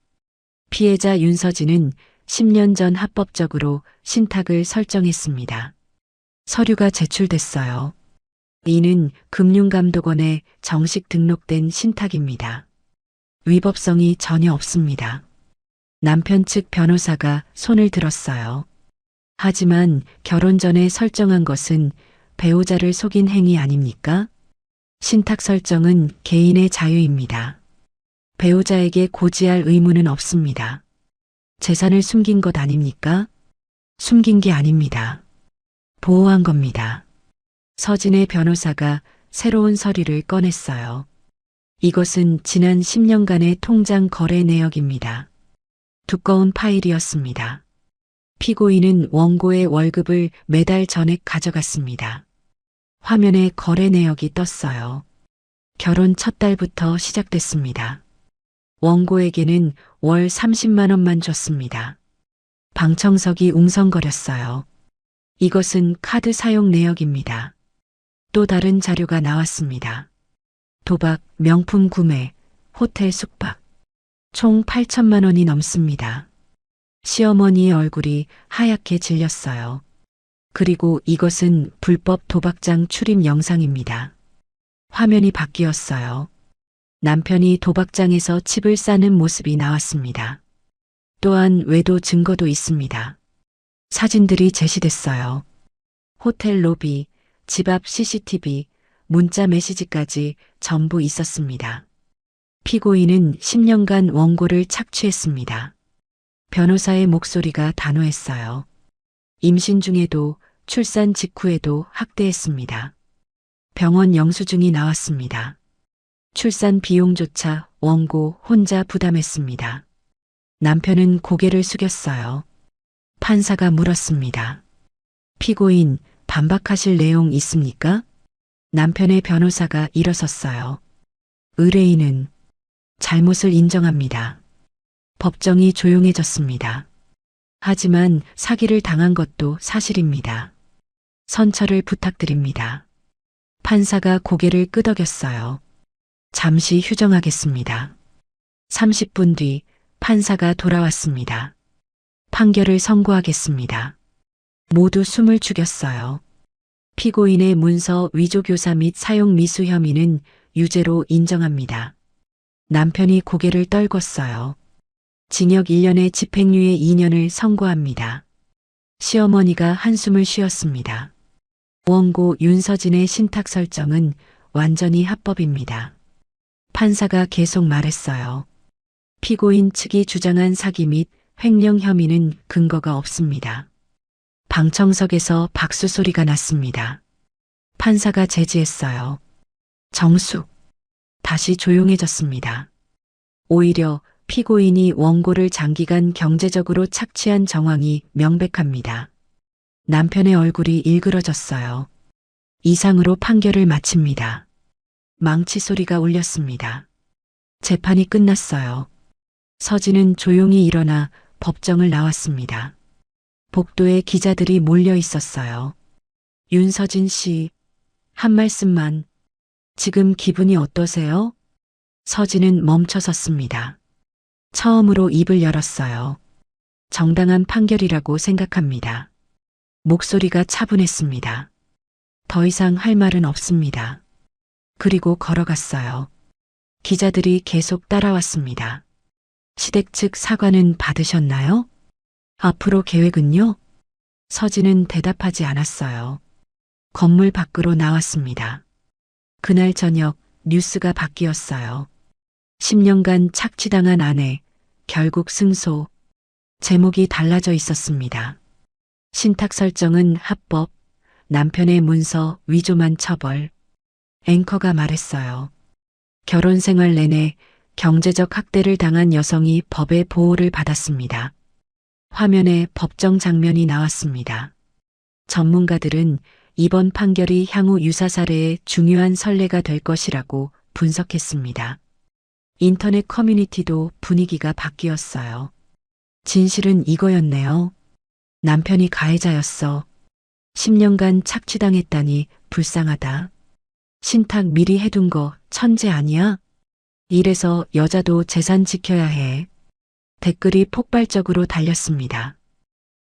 피해자 윤서진은 10년 전 합법적으로 신탁을 설정했습니다. 서류가 제출됐어요. 이는 금융감독원에 정식 등록된 신탁입니다. 위법성이 전혀 없습니다. 남편 측 변호사가 손을 들었어요. 하지만 결혼 전에 설정한 것은 배우자를 속인 행위 아닙니까? 신탁 설정은 개인의 자유입니다. 배우자에게 고지할 의무는 없습니다. 재산을 숨긴 것 아닙니까? 숨긴 게 아닙니다. 보호한 겁니다. 서진의 변호사가 새로운 서류를 꺼냈어요. 이것은 지난 10년간의 통장 거래 내역입니다. 두꺼운 파일이었습니다. 피고인은 원고의 월급을 매달 전액 가져갔습니다. 화면에 거래 내역이 떴어요. 결혼 첫 달부터 시작됐습니다. 원고에게는 월 30만 원만 줬습니다. 방청석이 웅성거렸어요. 이것은 카드 사용 내역입니다. 또 다른 자료가 나왔습니다. 도박, 명품 구매, 호텔 숙박. 총 8천만 원이 넘습니다. 시어머니의 얼굴이 하얗게 질렸어요. 그리고 이것은 불법 도박장 출입 영상입니다. 화면이 바뀌었어요. 남편이 도박장에서 칩을 싸는 모습이 나왔습니다. 또한 외도 증거도 있습니다. 사진들이 제시됐어요. 호텔 로비, 집 앞 CCTV, 문자 메시지까지 전부 있었습니다. 피고인은 10년간 원고를 착취했습니다. 변호사의 목소리가 단호했어요. 임신 중에도 출산 직후에도 학대했습니다. 병원 영수증이 나왔습니다. 출산 비용조차 원고 혼자 부담했습니다. 남편은 고개를 숙였어요. 판사가 물었습니다. 피고인, 반박하실 내용 있습니까? 남편의 변호사가 일어섰어요. 의뢰인은 잘못을 인정합니다. 법정이 조용해졌습니다. 하지만 사기를 당한 것도 사실입니다. 선처를 부탁드립니다. 판사가 고개를 끄덕였어요. 잠시 휴정하겠습니다. 30분 뒤 판사가 돌아왔습니다. 판결을 선고하겠습니다. 모두 숨을 죽였어요. 피고인의 문서 위조 교사 및 사용 미수 혐의는 유죄로 인정합니다. 남편이 고개를 떨궜어요. 징역 1년에 집행유예 2년을 선고합니다. 시어머니가 한숨을 쉬었습니다. 원고 윤서진의 신탁 설정은 완전히 합법입니다. 판사가 계속 말했어요. 피고인 측이 주장한 사기 및 횡령 혐의는 근거가 없습니다. 방청석에서 박수 소리가 났습니다. 판사가 제지했어요. 정숙. 다시 조용해졌습니다. 오히려 피고인이 원고를 장기간 경제적으로 착취한 정황이 명백합니다. 남편의 얼굴이 일그러졌어요. 이상으로 판결을 마칩니다. 망치 소리가 울렸습니다. 재판이 끝났어요. 서진은 조용히 일어나 법정을 나왔습니다. 복도에 기자들이 몰려 있었어요. 윤서진 씨, 한 말씀만. 지금 기분이 어떠세요? 서진은 멈춰섰습니다. 처음으로 입을 열었어요. 정당한 판결이라고 생각합니다. 목소리가 차분했습니다. 더 이상 할 말은 없습니다. 그리고 걸어갔어요. 기자들이 계속 따라왔습니다. 시댁 측 사과는 받으셨나요? 앞으로 계획은요? 서진은 대답하지 않았어요. 건물 밖으로 나왔습니다. 그날 저녁 뉴스가 바뀌었어요. 10년간 착취당한 아내, 결국 승소. 제목이 달라져 있었습니다. 신탁 설정은 합법, 남편의 문서 위조만 처벌. 앵커가 말했어요. 결혼 생활 내내 경제적 학대를 당한 여성이 법의 보호를 받았습니다. 화면에 법정 장면이 나왔습니다. 전문가들은 이번 판결이 향후 유사 사례의 중요한 선례가 될 것이라고 분석했습니다. 인터넷 커뮤니티도 분위기가 바뀌었어요. 진실은 이거였네요. 남편이 가해자였어. 10년간 착취당했다니 불쌍하다. 신탁 미리 해둔 거 천재 아니야? 이래서 여자도 재산 지켜야 해. 댓글이 폭발적으로 달렸습니다.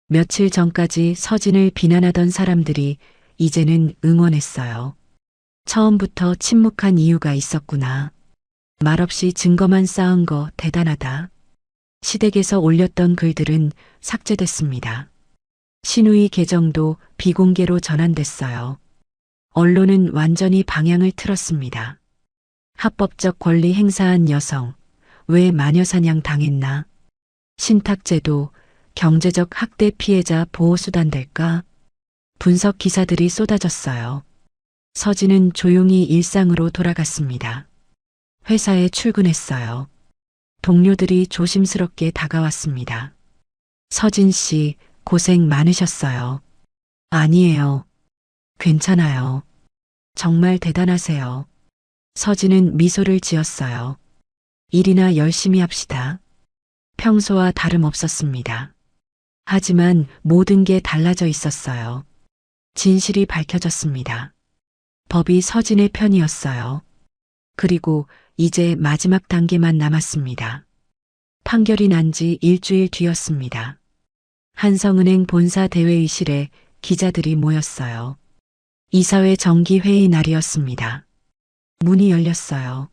며칠 전까지 서진을 비난하던 사람들이 이제는 응원했어요. 처음부터 침묵한 이유가 있었구나. 말없이 증거만 쌓은 거 대단하다. 시댁에서 올렸던 글들은 삭제됐습니다. 신우이 계정도 비공개로 전환됐어요. 언론은 완전히 방향을 틀었습니다. 합법적 권리 행사한 여성, 왜 마녀사냥 당했나? 신탁제도, 경제적 학대 피해자 보호수단 될까? 분석 기사들이 쏟아졌어요. 서진은 조용히 일상으로 돌아갔습니다. 회사에 출근했어요. 동료들이 조심스럽게 다가왔습니다. 서진 씨, 고생 많으셨어요. 아니에요. 괜찮아요. 정말 대단하세요. 서진은 미소를 지었어요. 일이나 열심히 합시다. 평소와 다름없었습니다. 하지만 모든 게 달라져 있었어요. 진실이 밝혀졌습니다. 법이 서진의 편이었어요. 그리고 이제 마지막 단계만 남았습니다. 판결이 난 지 일주일 뒤였습니다. 한성은행 본사 대회의실에 기자들이 모였어요. 이사회 정기회의 날이었습니다. 문이 열렸어요.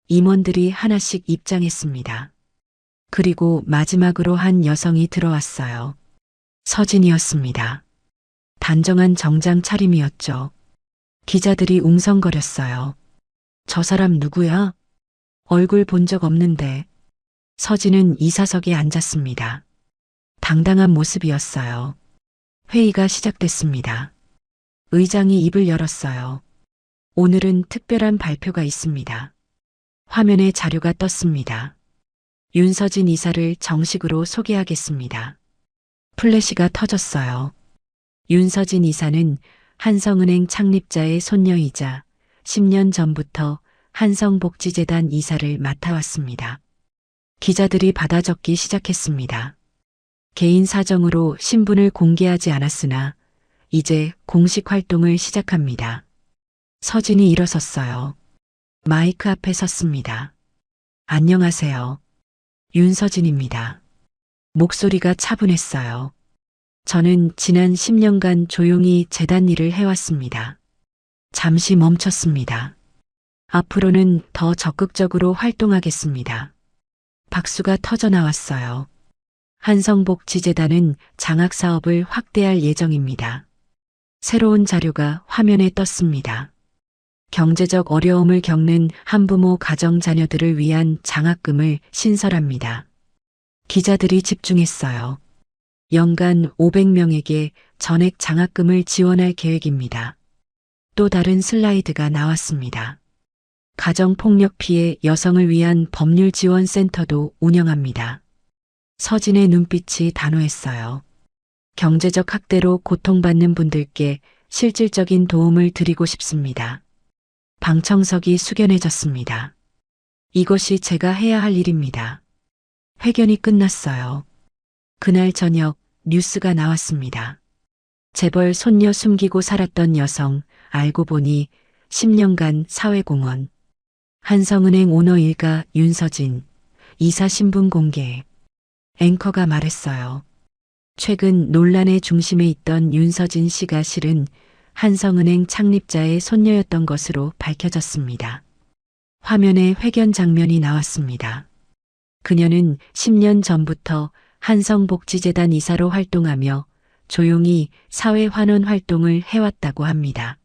임원들이 하나씩 입장했습니다. 그리고 마지막으로 한 여성이 들어왔어요. 서진이었습니다. 단정한 정장 차림이었죠. 기자들이 웅성거렸어요. 저 사람 누구야? 얼굴 본 적 없는데. 서진은 이사석에 앉았습니다. 당당한 모습이었어요. 회의가 시작됐습니다. 의장이 입을 열었어요. 오늘은 특별한 발표가 있습니다. 화면에 자료가 떴습니다. 윤서진 이사를 정식으로 소개하겠습니다. 플래시가 터졌어요. 윤서진 이사는 한성은행 창립자의 손녀이자 10년 전부터 한성복지재단 이사를 맡아왔습니다. 기자들이 받아 적기 시작했습니다. 개인 사정으로 신분을 공개하지 않았으나 이제 공식 활동을 시작합니다. 서진이 일어섰어요. 마이크 앞에 섰습니다. 안녕하세요. 윤서진입니다. 목소리가 차분했어요. 저는 지난 10년간 조용히 재단 일을 해왔습니다. 잠시 멈췄습니다. 앞으로는 더 적극적으로 활동하겠습니다. 박수가 터져 나왔어요. 한성복지재단은 장학사업을 확대할 예정입니다. 새로운 자료가 화면에 떴습니다. 경제적 어려움을 겪는 한부모 가정 자녀들을 위한 장학금을 신설합니다. 기자들이 집중했어요. 연간 500명에게 전액 장학금을 지원할 계획입니다. 또 다른 슬라이드가 나왔습니다. 가정폭력 피해 여성을 위한 법률 지원 센터도 운영합니다. 서진의 눈빛이 단호했어요. 경제적 학대로 고통받는 분들께 실질적인 도움을 드리고 싶습니다. 방청석이 숙연해졌습니다. 이것이 제가 해야 할 일입니다. 회견이 끝났어요. 그날 저녁 뉴스가 나왔습니다. 재벌 손녀 숨기고 살았던 여성, 알고 보니 10년간 사회공헌. 한성은행 오너 일가 윤서진, 이사 신분 공개. 앵커가 말했어요. 최근 논란의 중심에 있던 윤서진 씨가 실은 한성은행 창립자의 손녀였던 것으로 밝혀졌습니다. 화면에 회견 장면이 나왔습니다. 그녀는 10년 전부터 한성복지재단 이사로 활동하며 조용히 사회환원 활동을 해왔다고 합니다.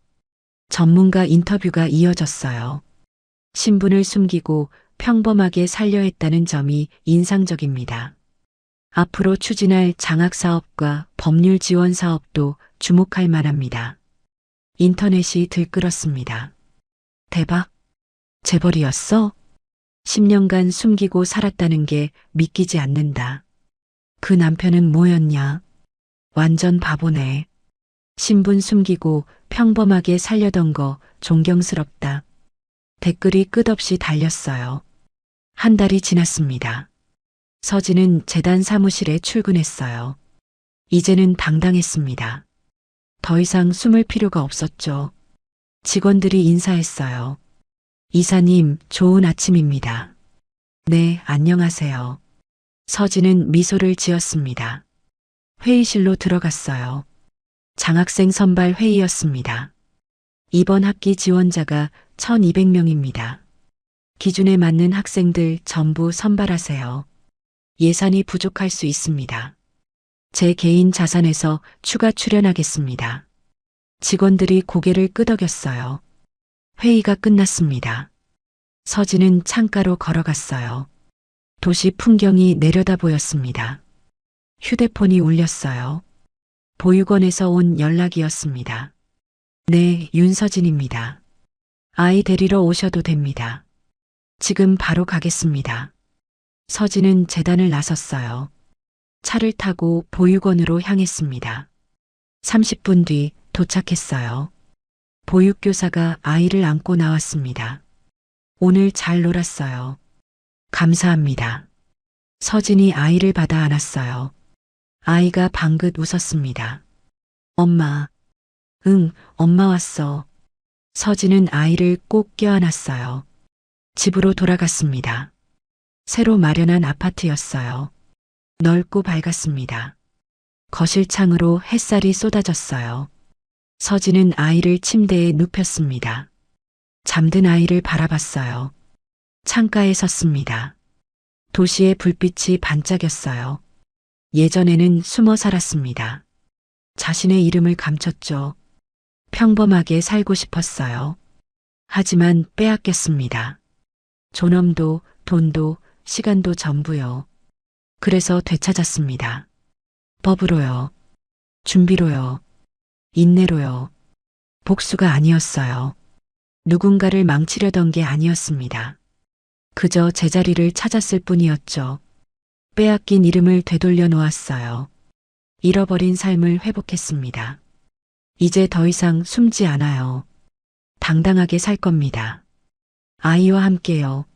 전문가 인터뷰가 이어졌어요. 신분을 숨기고 평범하게 살려 했다는 점이 인상적입니다. 앞으로 추진할 장학사업과 법률 지원 사업도 주목할 만합니다. 인터넷이 들끓었습니다. 대박! 재벌이었어? 10년간 숨기고 살았다는 게 믿기지 않는다. 그 남편은 뭐였냐? 완전 바보네. 신분 숨기고 평범하게 살려던 거 존경스럽다. 댓글이 끝없이 달렸어요. 한 달이 지났습니다. 서진은 재단 사무실에 출근했어요. 이제는 당당했습니다. 더 이상 숨을 필요가 없었죠. 직원들이 인사했어요. 이사님, 좋은 아침입니다. 네, 안녕하세요. 서진은 미소를 지었습니다. 회의실로 들어갔어요. 장학생 선발 회의였습니다. 이번 학기 지원자가 1200명입니다. 기준에 맞는 학생들 전부 선발하세요. 예산이 부족할 수 있습니다. 제 개인 자산에서 추가 출연하겠습니다. 직원들이 고개를 끄덕였어요. 회의가 끝났습니다. 서진은 창가로 걸어갔어요. 도시 풍경이 내려다 보였습니다. 휴대폰이 울렸어요. 보육원에서 온 연락이었습니다. 네, 윤서진입니다. 아이 데리러 오셔도 됩니다. 지금 바로 가겠습니다. 서진은 재단을 나섰어요. 차를 타고 보육원으로 향했습니다. 30분 뒤 도착했어요. 보육교사가 아이를 안고 나왔습니다. 오늘 잘 놀았어요. 감사합니다. 서진이 아이를 받아 안았어요. 아이가 방긋 웃었습니다. 엄마. 응, 엄마 왔어. 서진은 아이를 꼭 껴안았어요. 집으로 돌아갔습니다. 새로 마련한 아파트였어요. 넓고 밝았습니다. 거실 창으로 햇살이 쏟아졌어요. 서진은 아이를 침대에 눕혔습니다. 잠든 아이를 바라봤어요. 창가에 섰습니다. 도시의 불빛이 반짝였어요. 예전에는 숨어 살았습니다. 자신의 이름을 감췄죠. 평범하게 살고 싶었어요. 하지만 빼앗겼습니다. 존엄도, 돈도, 시간도 전부요. 그래서 되찾았습니다. 법으로요. 준비로요. 인내로요. 복수가 아니었어요. 누군가를 망치려던 게 아니었습니다. 그저 제자리를 찾았을 뿐이었죠. 빼앗긴 이름을 되돌려 놓았어요. 잃어버린 삶을 회복했습니다. 이제 더 이상 숨지 않아요. 당당하게 살 겁니다. 아이와 함께요.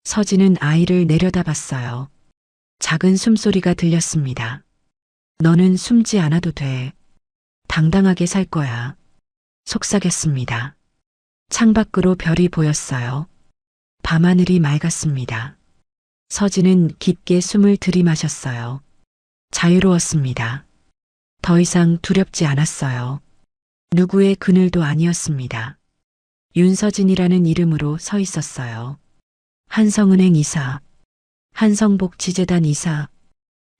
서진은 아이를 내려다봤어요. 작은 숨소리가 들렸습니다. 너는 숨지 않아도 돼. 당당하게 살 거야. 속삭였습니다. 창밖으로 별이 보였어요. 밤하늘이 맑았습니다. 서진은 깊게 숨을 들이마셨어요. 자유로웠습니다. 더 이상 두렵지 않았어요. 누구의 그늘도 아니었습니다. 윤서진이라는 이름으로 서 있었어요. 한성은행 이사, 한성복 지재단 이사,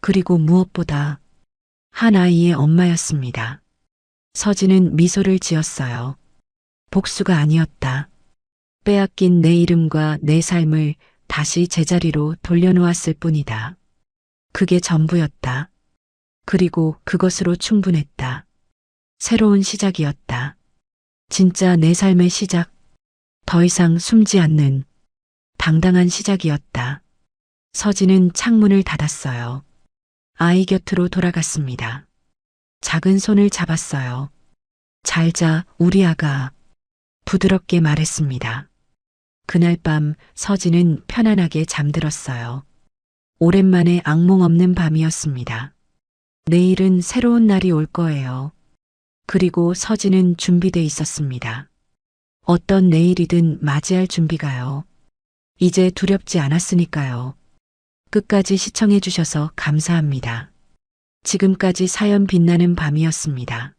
그리고 무엇보다 한 아이의 엄마였습니다. 서진은 미소를 지었어요. 복수가 아니었다. 빼앗긴 내 이름과 내 삶을 다시 제자리로 돌려놓았을 뿐이다. 그게 전부였다. 그리고 그것으로 충분했다. 새로운 시작이었다. 진짜 내 삶의 시작. 더 이상 숨지 않는 당당한 시작이었다. 서진은 창문을 닫았어요. 아이 곁으로 돌아갔습니다. 작은 손을 잡았어요. 잘 자, 우리 아가. 부드럽게 말했습니다. 그날 밤 서진은 편안하게 잠들었어요. 오랜만에 악몽 없는 밤이었습니다. 내일은 새로운 날이 올 거예요. 그리고 서진은 준비돼 있었습니다. 어떤 내일이든 맞이할 준비가요. 이제 두렵지 않았으니까요. 끝까지 시청해 주셔서 감사합니다. 지금까지 사연 빛나는 밤이었습니다.